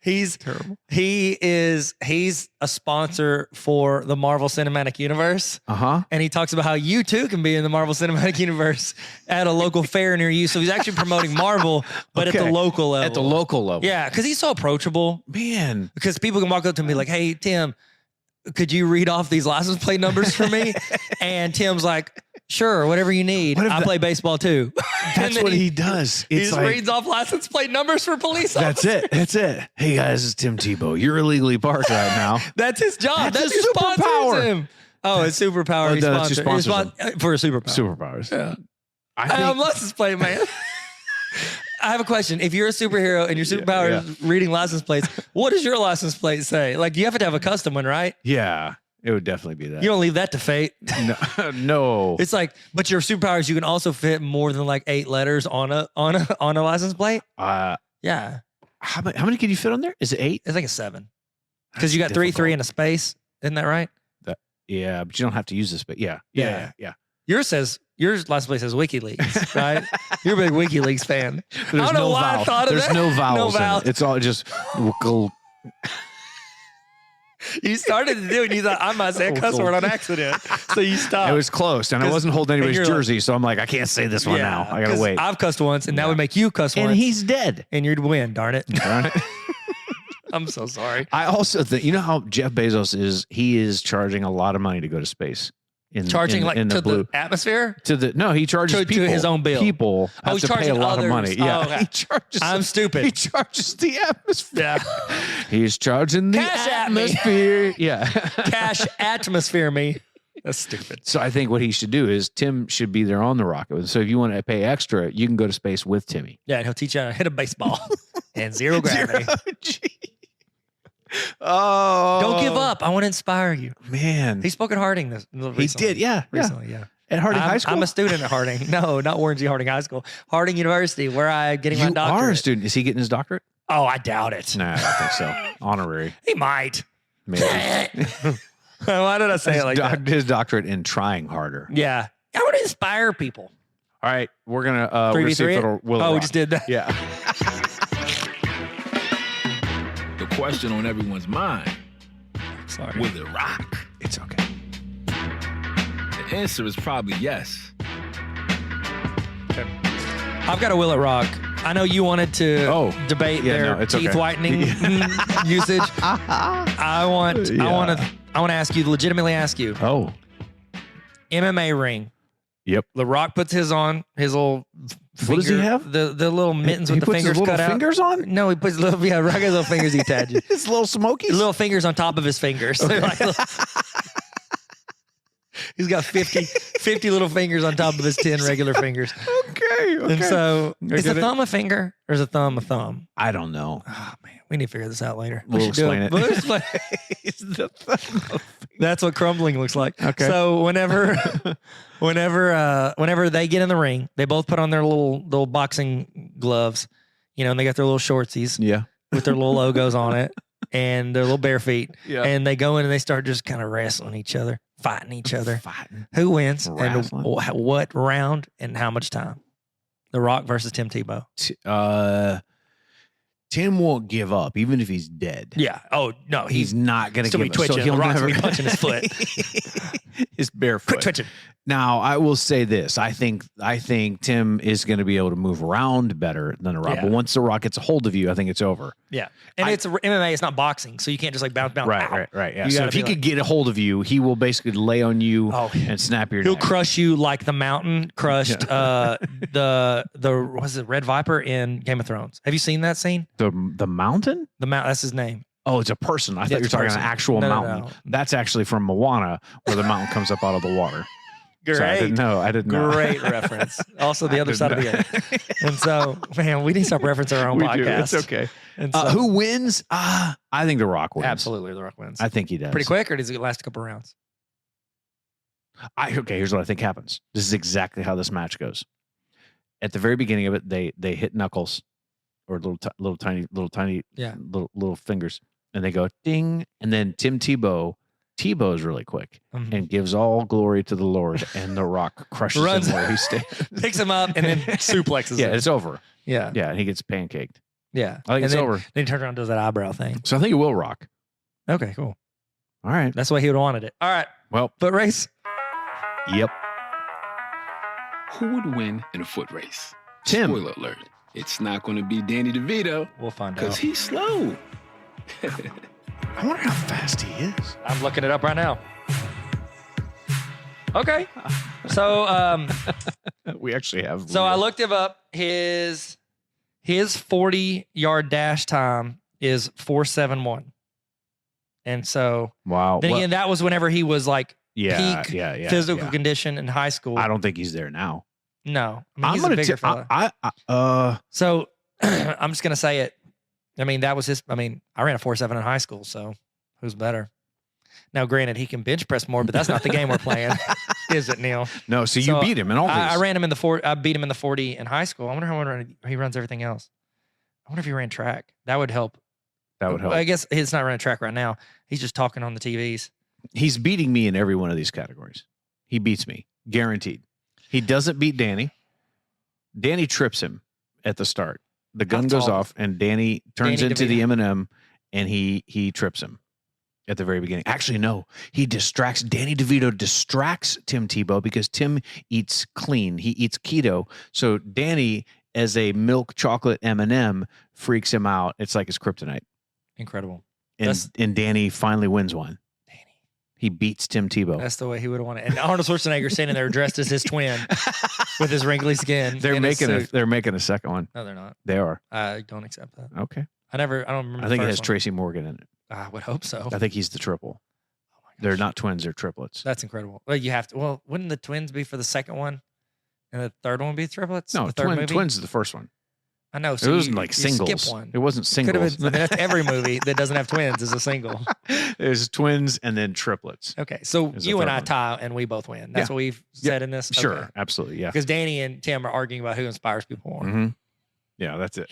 Speaker 1: He's
Speaker 2: Terrible.
Speaker 1: he's a sponsor for the Marvel Cinematic Universe. And he talks about how you too can be in the Marvel Cinematic Universe at a local fair near you. So he's actually promoting Marvel, but at the local level.
Speaker 2: At the local level.
Speaker 1: Yeah, because he's so approachable.
Speaker 2: Man.
Speaker 1: Because people can walk up to him and be like, hey, Tim, could you read off these license plate numbers for me? And Tim's like, sure, whatever you need. I play baseball too.
Speaker 2: That's what he does.
Speaker 1: He just reads off license plate numbers for police officers.
Speaker 2: That's it. Hey guys, it's Tim Tebow. You're illegally parked right now.
Speaker 1: That's his job.
Speaker 2: That's
Speaker 1: his
Speaker 2: his superpower.
Speaker 1: him. Oh, it's superpower.
Speaker 2: Oh,
Speaker 1: He's
Speaker 2: no, that's
Speaker 1: sponsored.
Speaker 2: your sponsor.
Speaker 1: For a superpower.
Speaker 2: Superpowers.
Speaker 1: Yeah.
Speaker 2: I
Speaker 1: I'm license plate man. I have a question. If you're a superhero and your superpower is reading license plates, what does your license plate say? Like, you have to have a custom one, right?
Speaker 2: Yeah, it would definitely be that.
Speaker 1: You don't leave that to fate.
Speaker 2: No.
Speaker 1: It's like, but your superpowers, you can also fit more than like 8 letters on a license plate. Yeah.
Speaker 2: How many can you fit on there? Is it 8?
Speaker 1: It's like a 7. Because you got 3 and a space. Isn't that right?
Speaker 2: Yeah, but you don't have to use this. But yeah.
Speaker 1: Yours license plate says WikiLeaks, right? You're a big WikiLeaks fan.
Speaker 2: There's
Speaker 1: I don't know why I thought of
Speaker 2: There's
Speaker 1: that.
Speaker 2: no vowels.
Speaker 1: No vowels.
Speaker 2: In it. It's all just.
Speaker 1: You started to do it and you thought, I might say a cuss word on accident. So you stopped.
Speaker 2: It was close, and I wasn't holding anybody's
Speaker 1: you're
Speaker 2: jersey, so I'm like, I can't say this one now. I gotta
Speaker 1: 'cause
Speaker 2: wait.
Speaker 1: I've cussed once, and that would make you cuss once.
Speaker 2: And he's dead.
Speaker 1: And you'd win, darn it.
Speaker 2: Darn it.
Speaker 1: I'm so sorry.
Speaker 2: I also think, you know how Jeff Bezos is? He is charging a lot of money to go to space.
Speaker 1: Charging the atmosphere?
Speaker 2: He charges
Speaker 1: to
Speaker 2: people.
Speaker 1: his own bill.
Speaker 2: People have
Speaker 1: he's
Speaker 2: to pay
Speaker 1: charging
Speaker 2: a lot
Speaker 1: others.
Speaker 2: of money. Yeah,
Speaker 1: Oh, okay.
Speaker 2: he charges.
Speaker 1: I'm stupid.
Speaker 2: He charges the atmosphere.
Speaker 1: Yeah.
Speaker 2: He's charging the
Speaker 1: Cash at me.
Speaker 2: atmosphere. Yeah.
Speaker 1: Cash atmosphere me. That's stupid.
Speaker 2: So I think what he should do is Tim should be there on the rocket. So if you want to pay extra, you can go to space with Timmy.
Speaker 1: Yeah, and he'll teach you how to hit a baseball and zero gravity.
Speaker 2: Oh,
Speaker 1: don't give up. I want to inspire you.
Speaker 2: Man,
Speaker 1: He spoke at Harding recently.
Speaker 2: he did. Yeah,
Speaker 1: Recently, yeah.
Speaker 2: At Harding High School.
Speaker 1: I'm a student at Harding. No, not Warren G. Harding High School. Harding University, where I'm getting my
Speaker 2: You
Speaker 1: doctorate.
Speaker 2: are a student. Is he getting his doctorate?
Speaker 1: Oh, I doubt it.
Speaker 2: No, I don't think so. Honorary,
Speaker 1: He might.
Speaker 2: maybe.
Speaker 1: Why did I say it like that?
Speaker 2: His doctorate in trying harder.
Speaker 1: Yeah. I want to inspire people.
Speaker 2: All right, we're gonna see if
Speaker 1: 3v3?
Speaker 2: will it
Speaker 1: Oh, we
Speaker 2: rock.
Speaker 1: just did that.
Speaker 2: Yeah.
Speaker 3: The question on everyone's mind,
Speaker 1: Sorry.
Speaker 3: will it rock?
Speaker 2: It's okay.
Speaker 3: The answer is probably yes.
Speaker 1: I've got a Will It Rock. I know you wanted to debate their
Speaker 2: it's
Speaker 1: teeth
Speaker 2: okay.
Speaker 1: whitening usage. I want to ask you, legitimately ask you.
Speaker 2: Oh.
Speaker 1: MMA ring.
Speaker 2: Yep.
Speaker 1: The Rock puts his on, his little finger.
Speaker 2: What does he have?
Speaker 1: The little mittens
Speaker 2: He
Speaker 1: with the
Speaker 2: puts his
Speaker 1: fingers
Speaker 2: little
Speaker 1: cut
Speaker 2: fingers
Speaker 1: out.
Speaker 2: on?
Speaker 1: No, he puts Rock has little fingers he attaches.
Speaker 2: His little smokies?
Speaker 1: His little fingers on top of his fingers. They're like he's got 50 little fingers on top of his 10 regular fingers.
Speaker 2: Okay.
Speaker 1: And so, is a thumb a finger or is a thumb a thumb?
Speaker 2: I don't know.
Speaker 1: Oh, man. We need to figure this out later.
Speaker 2: We'll explain it.
Speaker 1: We'll explain it. That's what crumbling looks like.
Speaker 2: Okay.
Speaker 1: So whenever they get in the ring, they both put on their little boxing gloves, and they got their little shortsies
Speaker 2: Yeah.
Speaker 1: with their little logos on it and their little bare feet.
Speaker 2: Yeah.
Speaker 1: And they go in and they start just kind of wrestling each other, fighting each other.
Speaker 2: Fighting.
Speaker 1: Who wins
Speaker 2: Wrestling.
Speaker 1: and what round and how much time? The Rock versus Tim Tebow.
Speaker 2: Tim won't give up, even if he's dead.
Speaker 1: Yeah. Oh, no.
Speaker 2: He's not going to
Speaker 1: still
Speaker 2: give
Speaker 1: be
Speaker 2: up.
Speaker 1: twitching.
Speaker 2: So he'll
Speaker 1: The Rock's
Speaker 2: never
Speaker 1: gonna be punching his foot.
Speaker 2: his bare foot.
Speaker 1: Quit twitching.
Speaker 2: Now, I will say this. I think Tim is going to be able to move around better than The Rock.
Speaker 1: Yeah.
Speaker 2: But once The Rock gets a hold of you, I think it's over.
Speaker 1: Yeah. And it's MMA, it's not boxing, so you can't just like bounce.
Speaker 2: Right. Yeah.
Speaker 1: You
Speaker 2: So
Speaker 1: gotta
Speaker 2: if he
Speaker 1: be
Speaker 2: could get a hold of you, he will basically lay on you
Speaker 1: Oh,
Speaker 2: and snap your
Speaker 1: he'll
Speaker 2: neck.
Speaker 1: crush you like the Mountain crushed the what's it, Red Viper in Game of Thrones. Have you seen that scene?
Speaker 2: The mountain?
Speaker 1: The Mountain, that's his name.
Speaker 2: Oh, it's a person. I thought you were
Speaker 1: it's a
Speaker 2: talking
Speaker 1: person.
Speaker 2: an actual
Speaker 1: No,
Speaker 2: mountain.
Speaker 1: no.
Speaker 2: That's actually from Moana, where the mountain comes up out of the water.
Speaker 1: Great.
Speaker 2: So I didn't know.
Speaker 1: Great reference. Also, the other side of the earth. And so, man, we need to stop referencing our own
Speaker 2: We
Speaker 1: podcast.
Speaker 2: do. It's okay.
Speaker 1: And so,
Speaker 2: Who wins? I think The Rock wins.
Speaker 1: absolutely, The Rock wins.
Speaker 2: I think he does.
Speaker 1: Pretty quick, or does it last a couple rounds?
Speaker 2: Okay, here's what I think happens. This is exactly how this match goes. At the very beginning of it, they hit knuckles or little tiny
Speaker 1: Yeah.
Speaker 2: little fingers, and they go ding, and then Tim Tebow's really quick
Speaker 1: Mhm.
Speaker 2: and gives all glory to the Lord, and The Rock crushes
Speaker 1: Runs-
Speaker 2: him where he stands.
Speaker 1: Picks him up and then suplexes
Speaker 2: Yeah,
Speaker 1: him.
Speaker 2: it's over.
Speaker 1: Yeah.
Speaker 2: Yeah, and he gets pancaked.
Speaker 1: Yeah.
Speaker 2: I think it's over.
Speaker 1: Then he turns around and does that eyebrow thing.
Speaker 2: So I think it will rock.
Speaker 1: Okay, cool.
Speaker 2: All right.
Speaker 1: That's why he would have wanted it. All right.
Speaker 2: Well,
Speaker 1: Foot race.
Speaker 2: yep.
Speaker 4: Who would win in a foot race?
Speaker 2: Tim.
Speaker 4: Spoiler alert. It's not going to be Danny DeVito
Speaker 1: We'll find
Speaker 4: because
Speaker 1: out.
Speaker 4: he's slow.
Speaker 2: I wonder how fast he is.
Speaker 1: I'm looking it up right now. Okay. So
Speaker 2: We actually have.
Speaker 1: so I looked him up. His 40-yard dash time is 4.71. And so
Speaker 2: Wow.
Speaker 1: then
Speaker 2: Well,
Speaker 1: again, that was whenever he was like
Speaker 2: yeah,
Speaker 1: peak
Speaker 2: yeah.
Speaker 1: physical condition in high school.
Speaker 2: I don't think he's there now.
Speaker 1: No. I mean,
Speaker 2: I'm
Speaker 1: he's
Speaker 2: gonna
Speaker 1: a bigger fella. So I'm just gonna say it. I mean, that was his. I mean, I ran a 4.7 in high school, so who's better? Now, granted, he can bench press more, but that's not the game we're playing, is it, Neil?
Speaker 2: No, so you
Speaker 1: So,
Speaker 2: beat him in all these.
Speaker 1: I ran him in the 40. I beat him in the 40 in high school. I wonder how he runs everything else. I wonder if he ran track. That would help.
Speaker 2: That would help.
Speaker 1: Well, I guess he's not running track right now. He's just talking on the TVs.
Speaker 2: He's beating me in every one of these categories. He beats me, guaranteed. He doesn't beat Danny. Danny trips him at the start. The gun goes
Speaker 1: tall
Speaker 2: off, and Danny turns
Speaker 1: Danny
Speaker 2: into
Speaker 1: DeVito.
Speaker 2: the M&M, and he trips him at the very beginning. Actually, no, he distracts. Danny DeVito distracts Tim Tebow because Tim eats clean. He eats keto. So Danny, as a milk chocolate M&M, freaks him out. It's like his kryptonite.
Speaker 1: Incredible.
Speaker 2: And Danny finally wins one.
Speaker 1: Danny.
Speaker 2: He beats Tim Tebow.
Speaker 1: That's the way he would have wanted. And Arnold Schwarzenegger standing there dressed as his twin with his wrinkly skin.
Speaker 2: They're
Speaker 1: in his
Speaker 2: making
Speaker 1: suit.
Speaker 2: they're making a second one.
Speaker 1: No, they're not.
Speaker 2: They are.
Speaker 1: I don't accept that.
Speaker 2: Okay.
Speaker 1: I don't remember.
Speaker 2: I think
Speaker 1: the
Speaker 2: it has
Speaker 1: first one.
Speaker 2: Tracy Morgan in it.
Speaker 1: I would hope so.
Speaker 2: I think he's the triple.
Speaker 1: Oh my
Speaker 2: They're
Speaker 1: gosh.
Speaker 2: not twins, they're triplets.
Speaker 1: That's incredible. Well, you have to. Well, wouldn't the twins be for the second one, and the third one be triplets?
Speaker 2: No,
Speaker 1: the third movie?
Speaker 2: twins is the first one.
Speaker 1: I know.
Speaker 2: It
Speaker 1: So
Speaker 2: wasn't
Speaker 1: you,
Speaker 2: like
Speaker 1: you
Speaker 2: singles.
Speaker 1: Skip one.
Speaker 2: It wasn't
Speaker 1: Could have
Speaker 2: singles.
Speaker 1: been. That's every movie that doesn't have twins is a single.
Speaker 2: There's twins and then triplets.
Speaker 1: Okay, so
Speaker 2: Is the
Speaker 1: you and
Speaker 2: third
Speaker 1: I
Speaker 2: one.
Speaker 1: tie, and we both win. That's
Speaker 2: Yeah.
Speaker 1: what we've said in this.
Speaker 2: Sure, absolutely, yeah.
Speaker 1: Because Danny and Tim are arguing about who inspires people more.
Speaker 2: Mm-hmm. Yeah, that's it.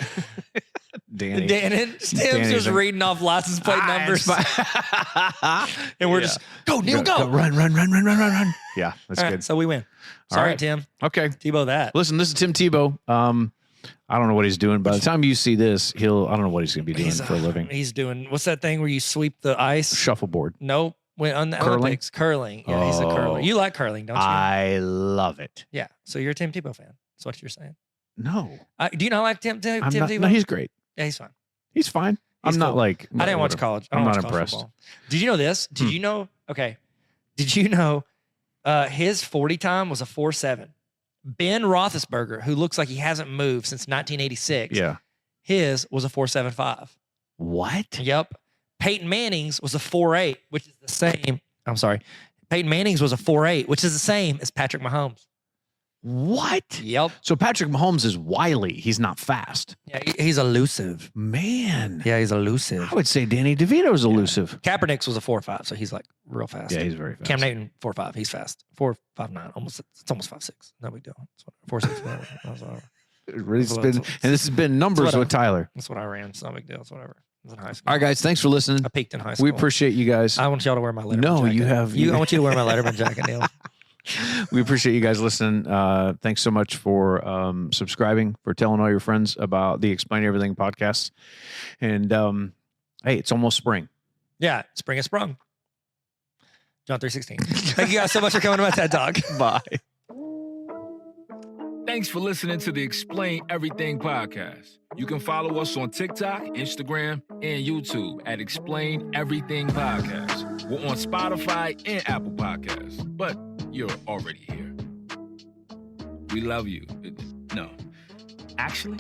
Speaker 2: Danny.
Speaker 1: Tim's
Speaker 2: Danny's
Speaker 1: just
Speaker 2: like,
Speaker 1: reading off license plate numbers, and we're
Speaker 2: Yeah.
Speaker 1: just go Neil, go.
Speaker 2: Run. Yeah, that's
Speaker 1: All right,
Speaker 2: good.
Speaker 1: so we win.
Speaker 2: All
Speaker 1: Sorry,
Speaker 2: right.
Speaker 1: Tim.
Speaker 2: Okay.
Speaker 1: Tebow that.
Speaker 2: Listen, this is Tim Tebow. I don't know what he's doing. By the time you see this, I don't know what he's going to be doing for a living.
Speaker 1: He's doing what's that thing where you sweep the ice?
Speaker 2: Shuffleboard.
Speaker 1: Nope. When on the
Speaker 2: Curling?
Speaker 1: Olympics, curling. Yeah, he's a
Speaker 2: Oh.
Speaker 1: curler. You like curling, don't you?
Speaker 2: I love it.
Speaker 1: Yeah. So you're a Tim Tebow fan. That's what you're saying.
Speaker 2: No,
Speaker 1: Do you not like Tim
Speaker 2: I'm not.
Speaker 1: Tebow?
Speaker 2: No, he's great.
Speaker 1: Yeah, he's fine.
Speaker 2: He's fine.
Speaker 1: He's
Speaker 2: I'm not
Speaker 1: cool.
Speaker 2: like.
Speaker 1: I didn't watch
Speaker 2: whatever.
Speaker 1: college. I
Speaker 2: I'm
Speaker 1: don't
Speaker 2: not
Speaker 1: watch college
Speaker 2: impressed.
Speaker 1: football. Did you know this? Did you know? Okay. Did you know his 40 time was a 4.7? Ben Roethlisberger, who looks like he hasn't moved since 1986,
Speaker 2: Yeah.
Speaker 1: his was a 4.75.
Speaker 2: What?
Speaker 1: Yep. Peyton Manning's was a 4.8, which is the same. I'm sorry. Peyton Manning's was a 4.8, which is the same as Patrick Mahomes.
Speaker 2: What?
Speaker 1: Yep.
Speaker 2: So Patrick Mahomes is wily. He's not fast.
Speaker 1: Yeah, he's elusive.
Speaker 2: Man.
Speaker 1: Yeah, he's elusive.
Speaker 2: I would say Danny DeVito's elusive.
Speaker 1: Kaepernick's was a 4.5, so he's like real fast.
Speaker 2: Yeah, he's very fast.
Speaker 1: Cam Newton 4.5, he's fast. 4.59, it's almost 5.6. No big deal. 4.6, whatever. That's whatever.
Speaker 2: It's been, and this has been Numbers
Speaker 1: That's what
Speaker 2: with Tyler.
Speaker 1: That's what I ran. It's not a big deal. It's whatever. It was in high school.
Speaker 2: All right, guys. Thanks for listening.
Speaker 1: I peaked in high school.
Speaker 2: We appreciate you guys.
Speaker 1: I want y'all to wear my Letterman
Speaker 2: No,
Speaker 1: jacket.
Speaker 2: you have-
Speaker 1: I want you to wear my Letterman jacket, Neil.
Speaker 2: We appreciate you guys listening. Thanks so much for subscribing, for telling all your friends about the Explain Everything podcast. And hey, it's almost spring.
Speaker 1: Yeah, spring has sprung. John 3:16. Thank you guys so much for coming to my TED Talk.
Speaker 2: Bye.
Speaker 3: Thanks for listening to the Explain Everything podcast. You can follow us on TikTok, Instagram, and YouTube at Explain Everything Podcast. We're on Spotify and Apple Podcasts, but you're already here. We love you. No, actually,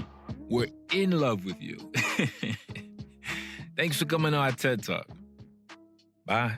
Speaker 3: we're in love with you. Thanks for coming on our TED Talk. Bye.